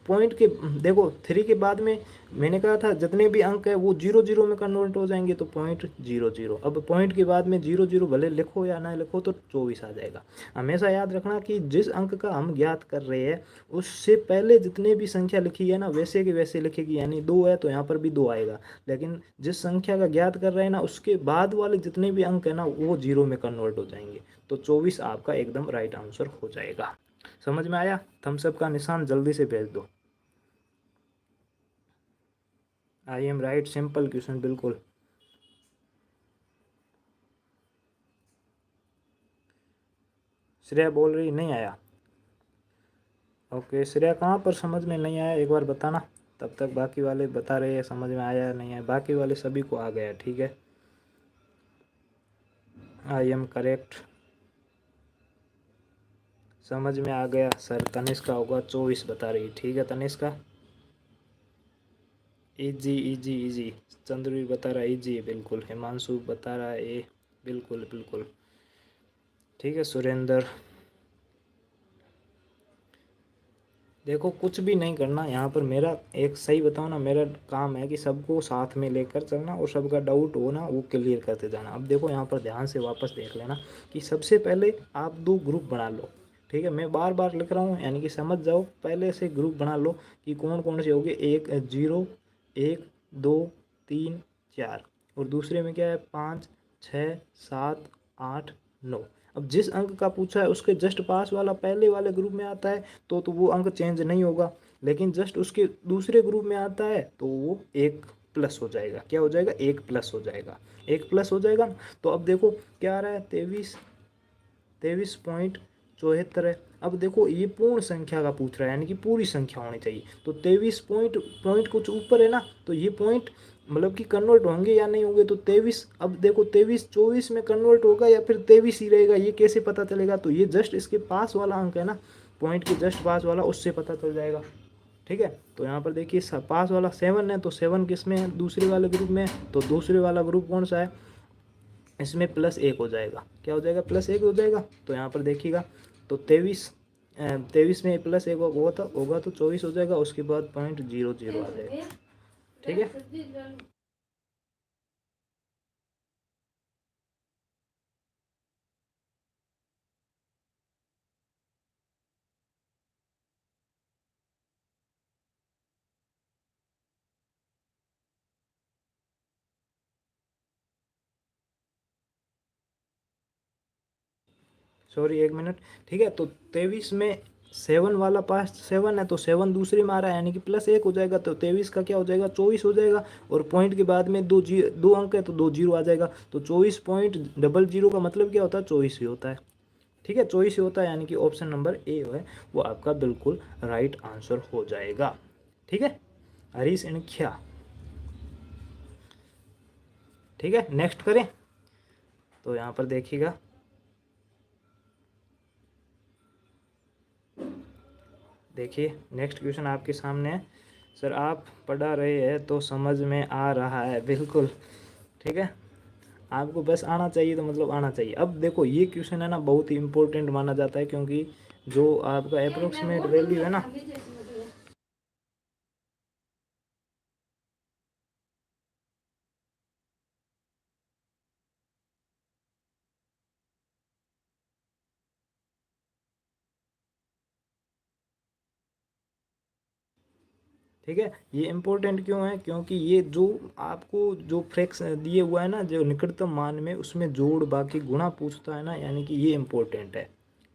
पॉइंट के देखो 3 के बाद में मैंने कहा था जितने भी अंक है वो 0 0 में कन्वर्ट हो जाएंगे, तो पॉइंट 0 0। अब पॉइंट के बाद में 0 0 भले लिखो या ना लिखो तो 24 आ जाएगा। हमेशा याद रखना कि जिस अंक का हम ज्ञात कर रहे हैं उससे पहले जितने भी संख्या लिखी है ना वैसे के वैसे लिखेगी, यानी 2 है तो यहाँ पर भी 2 आएगा, लेकिन जिस संख्या का ज्ञात कर रहे हैं ना उसके बाद वाले जितने भी अंक है ना वो 0 में कन्वर्ट हो जाएंगे, तो 24 आपका एकदम राइट आंसर हो जाएगा। समझ में आया? थम्स अप का निशान जल्दी से भेज दो। I am right, simple question बिल्कुल। श्रेया बोल रही नहीं आया। ओके श्रेया, कहाँ पर समझ में नहीं आया एक बार बताना, तब तक बाकी वाले बता रहे हैं समझ में आया नहीं आया, बाकी वाले सभी को आ गया, ठीक है। आई एम करेक्ट, समझ में आ गया सर। तनिष्का होगा 24 बता रही, ठीक है Tanishka. Easy easy easy, Chandraveer बता रहा है इजी, बिल्कुल। हिमांशु बता रहा है ए, बिल्कुल बिल्कुल, ठीक है। सुरेंद्र, देखो कुछ भी नहीं करना यहाँ पर, मेरा एक सही बताओ ना, मेरा काम है कि सबको साथ में लेकर चलना और सबका डाउट हो ना वो क्लियर करते जाना। अब देखो यहाँ पर ध्यान से वापस देख लेना कि सबसे पहले आप 2 ग्रुप बना लो, ठीक है। मैं बार बार लिख रहा हूँ यानी कि समझ जाओ, पहले से ग्रुप बना लो कि कौन कौन से हो गए, 1 0 1 2 3 4, और दूसरे में क्या है 5 6 7 8 9। अब जिस अंक का पूछा है उसके जस्ट पास वाला पहले वाले ग्रुप में आता है तो वो अंक चेंज नहीं होगा, लेकिन जस्ट उसके दूसरे ग्रुप में आता है तो वो 1 प्लस हो जाएगा। क्या हो जाएगा, 1 प्लस हो जाएगा, 1 प्लस हो जाएगा। तो अब देखो क्या आ रहा है, 23.74 है। अब देखो ये पूर्ण संख्या का पूछ रहा है यानी कि पूरी संख्या होनी चाहिए, तो 23 पॉइंट कुछ ऊपर है ना, तो ये पॉइंट मतलब कि कन्वर्ट होंगे या नहीं होंगे, तो 23, अब देखो 23 24 में कन्वर्ट होगा या फिर 23 ही रहेगा, ये कैसे पता चलेगा, तो ये जस्ट इसके पास वाला अंक है ना, पॉइंट के जस्ट पास वाला, उससे पता चल जाएगा, ठीक है। तो यहाँ पर देखिए पास वाला 7 है, तो 7 किस में है, दूसरे वाले ग्रुप में, तो दूसरे वाला ग्रुप कौन सा है, इसमें +1 हो जाएगा। क्या हो जाएगा, +1 हो जाएगा। तो यहाँ पर देखिएगा तो 23 में +1 होगा तो 24 हो जाएगा, उसके बाद .00 आ जाएगा, ठीक है। सॉरी 1 मिनट, ठीक है। तो 23 में 7 वाला पास्ट 7 है, तो 7 दूसरे में आ रहा है, यानी कि +1 हो जाएगा, तो 23 का क्या हो जाएगा 24 हो जाएगा। और पॉइंट के बाद में दो अंक है तो 2 जीरो आ जाएगा, तो 24.00 का मतलब क्या होता है 24 ही होता है, ठीक है, 24 ही होता है, यानी कि ऑप्शन नंबर ए है वो आपका बिल्कुल राइट आंसर हो जाएगा, ठीक है। हरीश इनख्या, ठीक है। नेक्स्ट करें, तो यहाँ पर देखिएगा, देखिए नेक्स्ट क्वेश्चन आपके सामने है। सर आप पढ़ा रहे हैं तो समझ में आ रहा है, बिल्कुल, ठीक है। आपको बस आना चाहिए, तो मतलब आना चाहिए। अब देखो ये क्वेश्चन है ना बहुत ही इंपॉर्टेंट माना जाता है, क्योंकि जो आपका अप्रोक्सीमेट वैल्यू है ना, ठीक है, ये इम्पोर्टेंट क्यों है, क्योंकि ये जो आपको जो फ्रैक्स दिए हुआ है ना, जो निकटतम मान में उसमें जोड़ बाकी गुणा पूछता है ना, यानी कि ये इम्पोर्टेंट है,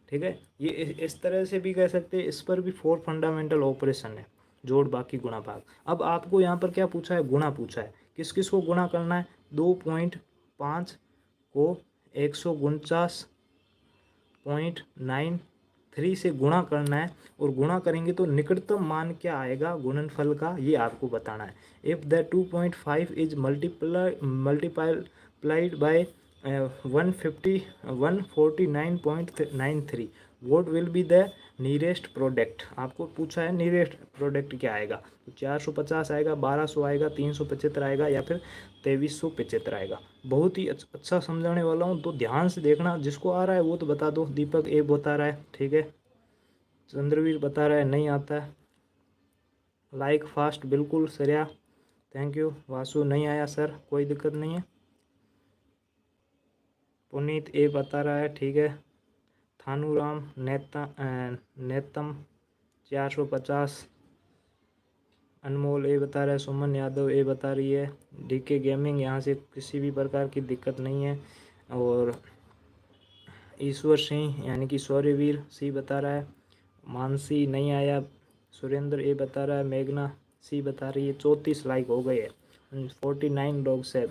ठीक है। ये इस तरह से भी कह सकते हैं, इस पर भी 4 फंडामेंटल ऑपरेशन है, जोड़ बाकी गुणा भाग। अब आपको यहाँ पर क्या पूछा है, गुणा पूछा है, किस किस को गुणा करना है, 2.5 को 149.93 से गुणा करना है, और गुणा करेंगे तो निकटतम मान क्या आएगा गुणनफल का, ये आपको बताना है। If the 2.5 is multiplied by 149.93, vote will be the nearest product. आपको पूछा है नियरेस्ट प्रोडक्ट क्या आएगा, तो 450 आएगा, 1200 आएगा, 375 आएगा, या फिर 2375 आएगा। बहुत ही अच्छा समझाने वाला हूँ, तो ध्यान से देखना, जिसको आ रहा है वो तो बता दो। दीपक ए बता रहा है, ठीक है। चंद्रवीर बता रहा है नहीं आता है, लाइक फास्ट, बिल्कुल सरिया, थैंक यू। वासु नहीं आया सर, कोई दिक्कत नहीं है। पुनीत ए बता रहा है, ठीक है। थानूराम नेतम 450, अनमोल ए बता रहा है, सुमन यादव ए बता रही है, डीके गेमिंग, यहाँ से किसी भी प्रकार की दिक्कत नहीं है। और ईश्वर सिंह यानी कि शौर्यवीर सी बता रहा है, मानसी नहीं आया, सुरेंद्र ए बता रहा है, मेघना सी बता रही है। 34 लाइक हो गए हैं, 49 डॉग्स है।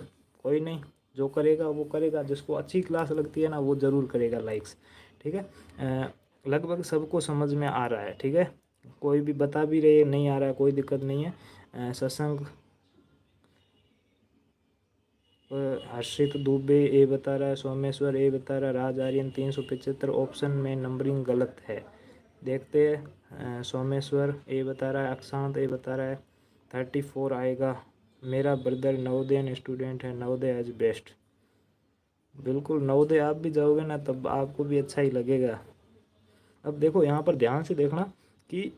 कोई नहीं, जो करेगा वो करेगा, जिसको अच्छी क्लास लगती है ना वो ज़रूर करेगा लाइक्स, ठीक है। लगभग सबको समझ में आ रहा है, ठीक है। कोई भी बता भी रहे नहीं आ रहा है, कोई दिक्कत नहीं है। सत्संग हर्षित दुबे ए बता रहा है, सोमेश्वर ए बता रहा है, राज आर्यन 375 ऑप्शन में नंबरिंग गलत है, देखते हैं। सोमेश्वर ए बता रहा है, अक्षांत ए बता रहा है 34 आएगा। मेरा ब्रदर नवोदय स्टूडेंट है, नवोदय एज बेस्ट, बिल्कुल नवोदय आप भी जाओगे ना तब आपको भी अच्छा ही लगेगा। अब देखो यहाँ पर ध्यान से देखना कि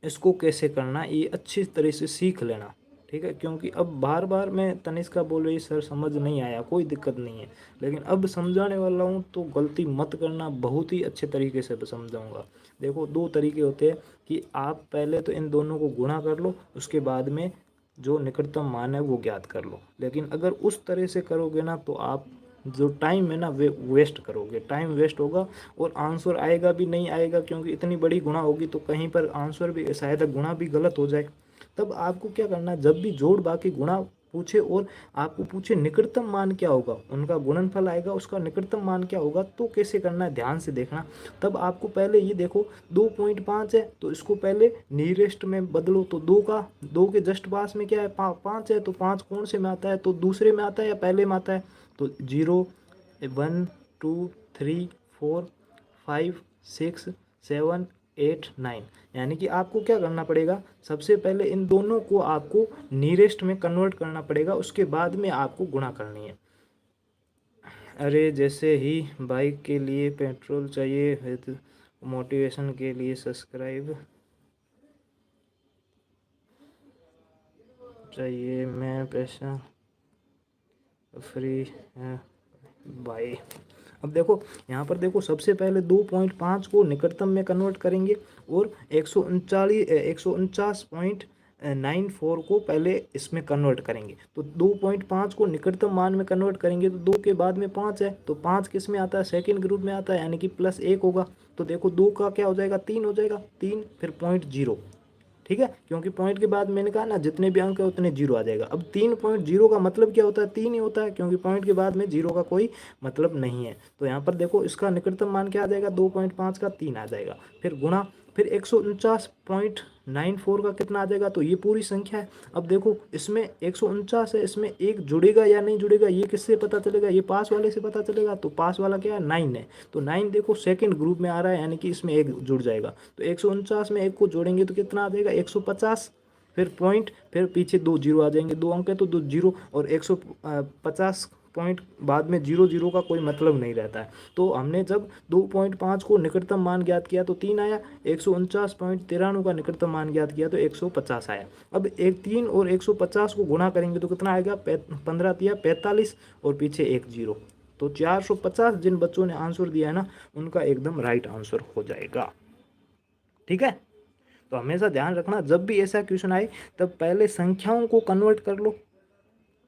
इसको कैसे करना, ये अच्छी तरह से सीख लेना, ठीक है। क्योंकि अब बार बार मैं तनिष्का बोल रही सर समझ नहीं आया, कोई दिक्कत नहीं है, लेकिन अब समझाने वाला हूँ तो गलती मत करना, बहुत ही अच्छे तरीके से समझाऊंगा। देखो 2 तरीके होते हैं कि आप पहले तो इन दोनों को गुणा कर लो, उसके बाद में जो निकटतम मान है वो ज्ञात कर लो। लेकिन अगर उस तरह से करोगे ना तो आप जो टाइम है ना वे वेस्ट करोगे, टाइम वेस्ट होगा, और आंसर आएगा भी नहीं आएगा, क्योंकि इतनी बड़ी गुणा होगी तो कहीं पर आंसर भी शायद गुणा भी गलत हो जाए। तब आपको क्या करना है, जब भी जोड़ बाकी गुणा पूछे और आपको पूछे निकटतम मान क्या होगा, उनका गुणनफल आएगा, उसका निकटतम मान क्या होगा, तो कैसे करना है ध्यान से देखना। तब आपको पहले ये देखो 2.5 है तो इसको पहले नियरेस्ट में बदलो, तो 2 के जस्ट पास में क्या है 5 है, तो 5 कौन से में आता है, तो दूसरे में आता है या पहले में आता है, तो 0 1 2 3 4 5 6 7 8 9, यानी कि आपको क्या करना पड़ेगा, सबसे पहले इन दोनों को आपको नियरेस्ट में कन्वर्ट करना पड़ेगा, उसके बाद में आपको गुणा करनी है। अरे जैसे ही बाइक के लिए पेट्रोल चाहिए है तो मोटिवेशन के लिए सब्सक्राइब चाहिए, मैं पैसा फ्री है भाई। अब देखो यहाँ पर देखो, सबसे पहले 2.5 को निकटतम में कन्वर्ट करेंगे और 149.93 94 को पहले इसमें कन्वर्ट करेंगे, तो 2.5 को निकटतम मान में कन्वर्ट करेंगे तो 2 के बाद में 5 है, तो 5 किस में आता है, सेकंड ग्रुप में आता है, यानी कि +1 होगा। तो देखो 2 का क्या हो जाएगा, 3 हो जाएगा, 3 फिर 0.0, ठीक है, क्योंकि पॉइंट के बाद मैंने कहा ना जितने भी अंक है उतने जीरो आ जाएगा। अब 3.0 का मतलब क्या होता है, 3 ही होता है, क्योंकि पॉइंट के बाद में जीरो का कोई मतलब नहीं है। तो यहाँ पर देखो इसका निकटतम मान क्या आ जाएगा, 2.5 का 3 आ जाएगा, फिर गुणा, फिर 149.94 का कितना आ जाएगा, तो ये पूरी संख्या है। अब देखो इसमें 149 है, इसमें एक जुड़ेगा या नहीं जुड़ेगा, ये किससे पता चलेगा, ये पास वाले से पता चलेगा। तो पास वाला क्या है, 9 है, तो 9 देखो सेकंड ग्रुप में आ रहा है, यानी कि इसमें एक जुड़ जाएगा। तो 149 में एक को जोड़ेंगे तो कितना आ जाएगा, 150, फिर पॉइंट, फिर पीछे 2 जीरो आ जाएंगे, 2 अंक है तो 2 जीरो, और 150 पॉइंट बाद में जीरो जीरो का कोई मतलब नहीं रहता है। तो हमने जब 2.5 को निकटतम मान ज्ञात किया तो 3 आया, 149.93 का निकटतम मान ज्ञात किया तो 150 आया। अब एक 3 और 150 को गुणा करेंगे तो कितना आएगा, 15 तिया 45 और पीछे एक जीरो, तो 450 जिन बच्चों ने आंसर दिया है ना, उनका एकदम राइट आंसर हो जाएगा। ठीक है, तो हमेशा ध्यान रखना जब भी ऐसा क्वेश्चन आए तब पहले संख्याओं को कन्वर्ट कर लो,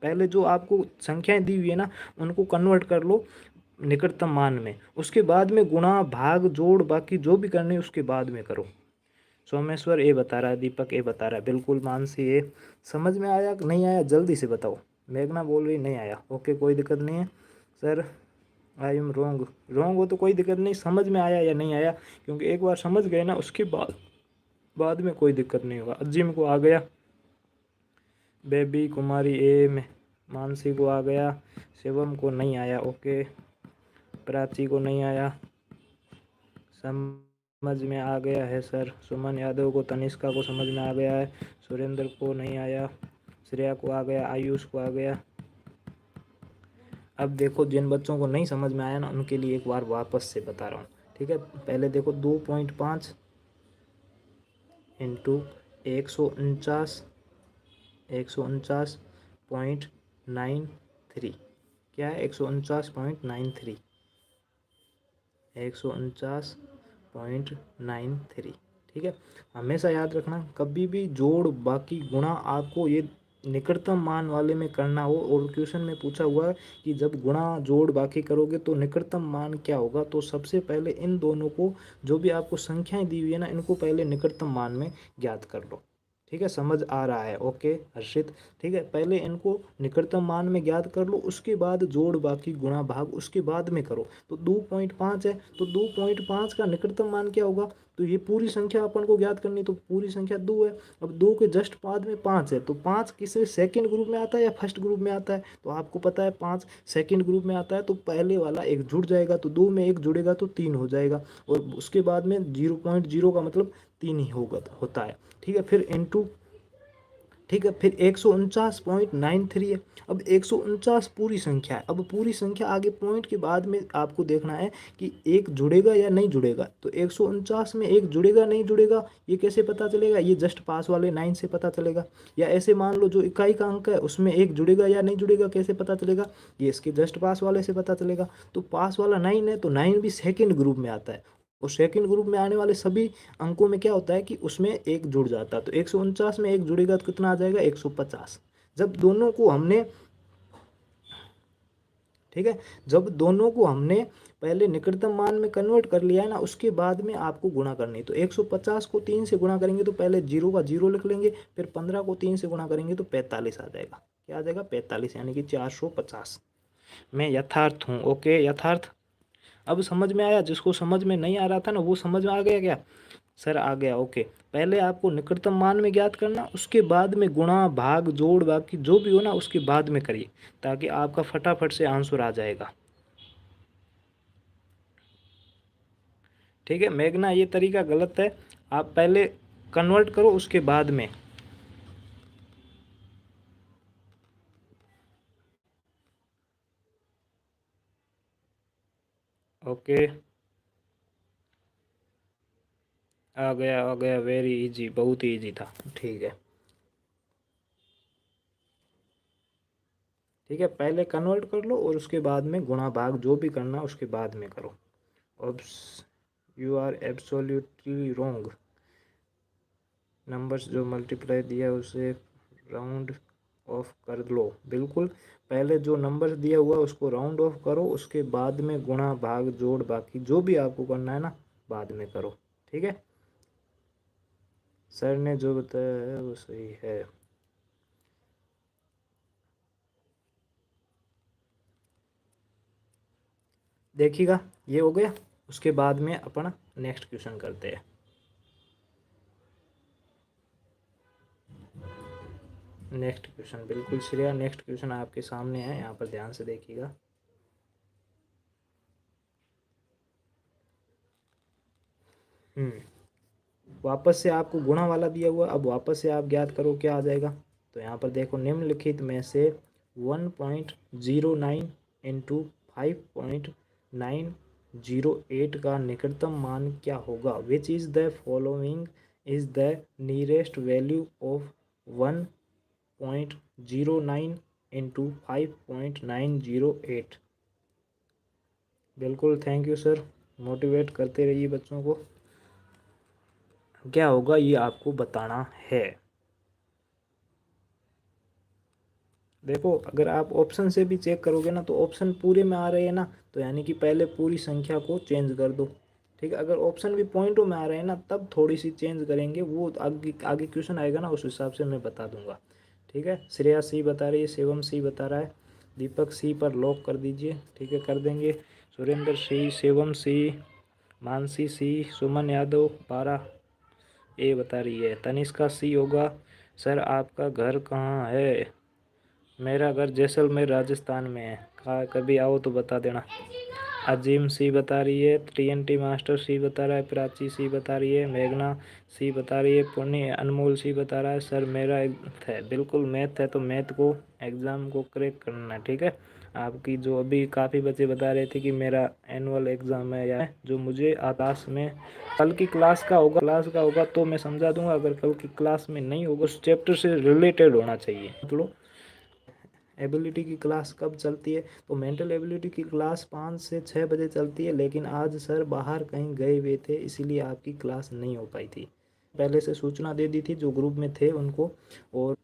पहले जो आपको संख्याएं दी हुई है ना उनको कन्वर्ट कर लो निकटतम मान में, उसके बाद में गुणा भाग जोड़ बाकी जो भी करने उसके बाद में करो। सोमेश्वर ए बता रहा है, दीपक ए बता रहा है, बिल्कुल मानसी ए। समझ में आया कि नहीं आया जल्दी से बताओ। मेघना बोल रही नहीं आया, ओके कोई दिक्कत नहीं है sir, I am wrong, wrong हो तो कोई दिक्कत नहीं, समझ में आया या नहीं आया, क्योंकि एक बार समझ गए ना उसके बाद में कोई दिक्कत नहीं होगा। अजीम को आ गया, बेबी कुमारी ए में, मानसी को आ गया, शिवम को नहीं आया, ओके, प्राची को नहीं आया, समझ में आ गया है सर, सुमन यादव को, तनिष्का को समझ में आ गया है, सुरेंद्र को नहीं आया, श्रेया को आ गया, आयुष को आ गया। अब देखो जिन बच्चों को नहीं समझ में आया ना उनके लिए एक बार वापस से बता रहा हूँ, ठीक है। पहले देखो 2.5 इंटू 149.93 क्या है, 149.93, 149.93, ठीक है। हमेशा याद रखना कभी भी जोड़ बाकी गुणा आपको ये निकटतम मान वाले में करना हो, और क्वेश्चन में पूछा हुआ है कि जब गुणा जोड़ बाकी करोगे तो निकटतम मान क्या होगा, तो सबसे पहले इन दोनों को, जो भी आपको संख्याएं दी हुई है ना, इनको पहले निकटतम मान में ज्ञात कर लो। ठीक है, समझ आ रहा है, ओके हर्षित। ठीक है, पहले इनको निकटतम मान में ज्ञात कर लो, उसके बाद जोड़ बाकी गुणा भाग उसके बाद में करो। तो 2.5 है, तो 2.5 का निकटतम मान क्या होगा, तो ये पूरी संख्या अपन को ज्ञात करनी, तो पूरी संख्या 2 है। अब 2 के जस्ट बाद में 5 है, तो 5 किसे सेकंड ग्रुप में आता है या फर्स्ट ग्रुप में आता है, तो आपको पता है 5 सेकंड ग्रुप में आता है, तो पहले वाला एक जुड़ जाएगा, तो 2 में एक जुड़ेगा तो 3 हो जाएगा, और उसके बाद में 0.0 का मतलब 3 ही होता है। ठीक है, फिर इनटू, ठीक है, फिर 149.93 है। अब 149 पूरी संख्या है, अब पूरी संख्या आगे पॉइंट के बाद में आपको देखना है कि एक जुड़ेगा या नहीं जुड़ेगा। तो 149 में एक जुड़ेगा नहीं जुड़ेगा ये कैसे पता चलेगा, ये जस्ट पास वाले 9 से पता चलेगा। या ऐसे मान लो जो इकाई का अंक है उसमें एक जुड़ेगा या नहीं जुड़ेगा कैसे पता चलेगा, ये इसके जस्ट पास वाले से पता चलेगा। तो पास वाला 9 है, तो 9 भी सेकेंड ग्रुप में आता है, और सेकंड ग्रुप में आने वाले सभी अंकों में क्या होता है कि उसमें एक जुड़ जाता है। तो 149 में एक जुड़ेगा तो कितना आ जाएगा, 150। जब दोनों को हमने, ठीक है, जब दोनों को हमने पहले निकटतम मान में कन्वर्ट कर लिया है ना, उसके बाद में आपको गुणा करनी है। तो 150 को 3 से गुणा करेंगे तो पहले जीरो का जीरो लिख लेंगे, फिर 15 को 3 से गुणा करेंगे तो 45 आ जाएगा। क्या आ जाएगा, 45, यानी कि 450। मैं यथार्थ हूँ, ओके यथार्थ। अब समझ में आया, जिसको समझ में नहीं आ रहा था ना वो समझ में आ गया क्या, सर आ गया, ओके। पहले आपको निकटतम मान में ज्ञात करना, उसके बाद में गुणा भाग जोड़ बाकी जो भी हो ना उसके बाद में करिए, ताकि आपका फटाफट से आंसर आ जाएगा। ठीक है मेघना, ये तरीका गलत है, आप पहले कन्वर्ट करो उसके बाद में। ओके, आ गया, वेरी इजी, बहुत ही इजी था। ठीक है, ठीक है, पहले कन्वर्ट कर लो और उसके बाद में गुणा भाग जो भी करना उसके बाद में करो। Oops, you are absolutely wrong. Numbers जो मल्टीप्लाई दिया है उसे राउंड ऑफ कर लो। बिल्कुल, पहले जो नंबर्स दिया हुआ है उसको राउंड ऑफ करो, उसके बाद में गुणा भाग जोड़ बाकी जो भी आपको करना है ना बाद में करो। ठीक है, सर ने जो बताया है वो सही है। देखिएगा, ये हो गया। उसके बाद में अपन नेक्स्ट क्वेश्चन करते हैं। नेक्स्ट क्वेश्चन बिल्कुल श्रेया, नेक्स्ट क्वेश्चन आपके सामने है, यहाँ पर ध्यान से देखिएगा। वापस से आपको गुणा वाला दिया हुआ, अब वापस से आप ज्ञात करो क्या आ जाएगा। तो यहाँ पर देखो, निम्नलिखित में से 1.09 इंटू 5.908 का निकटतम मान क्या होगा। Which is the following is the nearest value of 1.09 into 5.908। बिल्कुल, थैंक यू सर, मोटिवेट करते रहिए बच्चों को। क्या होगा ये आपको बताना है। देखो, अगर आप ऑप्शन से भी चेक करोगे ना तो ऑप्शन पूरे में आ रहे हैं ना, तो यानी कि पहले पूरी संख्या को चेंज कर दो। ठीक है, अगर ऑप्शन भी पॉइंटों में आ रहे हैं ना तब थोड़ी सी चेंज करेंगे, वो आगे आगे क्वेश्चन आएगा ना उस हिसाब से मैं बता दूंगा। ठीक है, श्रेया सी बता रही है, शिवम सी बता रहा है, दीपक सी पर लॉक कर दीजिए। ठीक है, कर देंगे। सुरेंद्र सी, शिवम सी, मानसी सी, सुमन यादव 12 ए बता रही है, तनिष्का सी होगा। सर आपका घर कहाँ है। मेरा घर जैसलमेर राजस्थान में है, कभी आओ तो बता देना। अजीम सी बता रही है, TNT मास्टर सी बता रहा है, प्राची सी बता रही है, मेघना सी बता रही है, पुण्य अनमोल सी बता रहा है सर मेरा है। बिल्कुल, मैथ है तो मैथ को एग्ज़ाम को क्रैक करना है। ठीक है, आपकी जो अभी काफ़ी बच्चे बता रहे थे कि मेरा एनुअल एग्ज़ाम है या जो मुझे आकाश में कल की क्लास का होगा तो मैं समझा दूंगा। अगर कल की क्लास में नहीं होगा उस चैप्टर से रिलेटेड होना चाहिए। मतलब एबिलिटी की क्लास कब चलती है, तो मेंटल एबिलिटी की क्लास 5 से 6 बजे चलती है, लेकिन आज सर बाहर कहीं गए हुए थे इसीलिए आपकी क्लास नहीं हो पाई थी। पहले से सूचना दे दी थी जो ग्रुप में थे उनको। और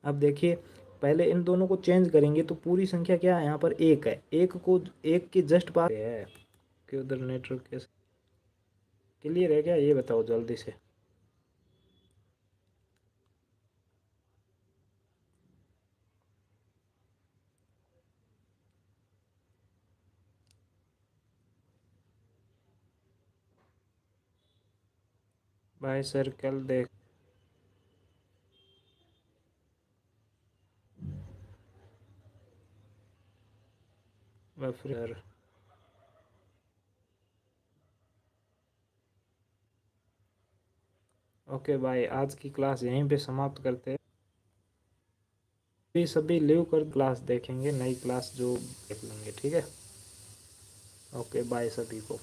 अब देखिए, पहले इन दोनों को चेंज करेंगे तो पूरी संख्या क्या है, यहाँ पर एक है, एक को एक के जस्ट पास है कि उधर नेटवर्क कैसे क्लियर है क्या, ये बताओ जल्दी से। भाई सर कल देख फिर। ओके भाई, आज की क्लास यहीं पे समाप्त करते हैं। सभी लीव कर क्लास देखेंगे, नई क्लास जो देख लेंगे। ठीक है, ओके बाय सभी को।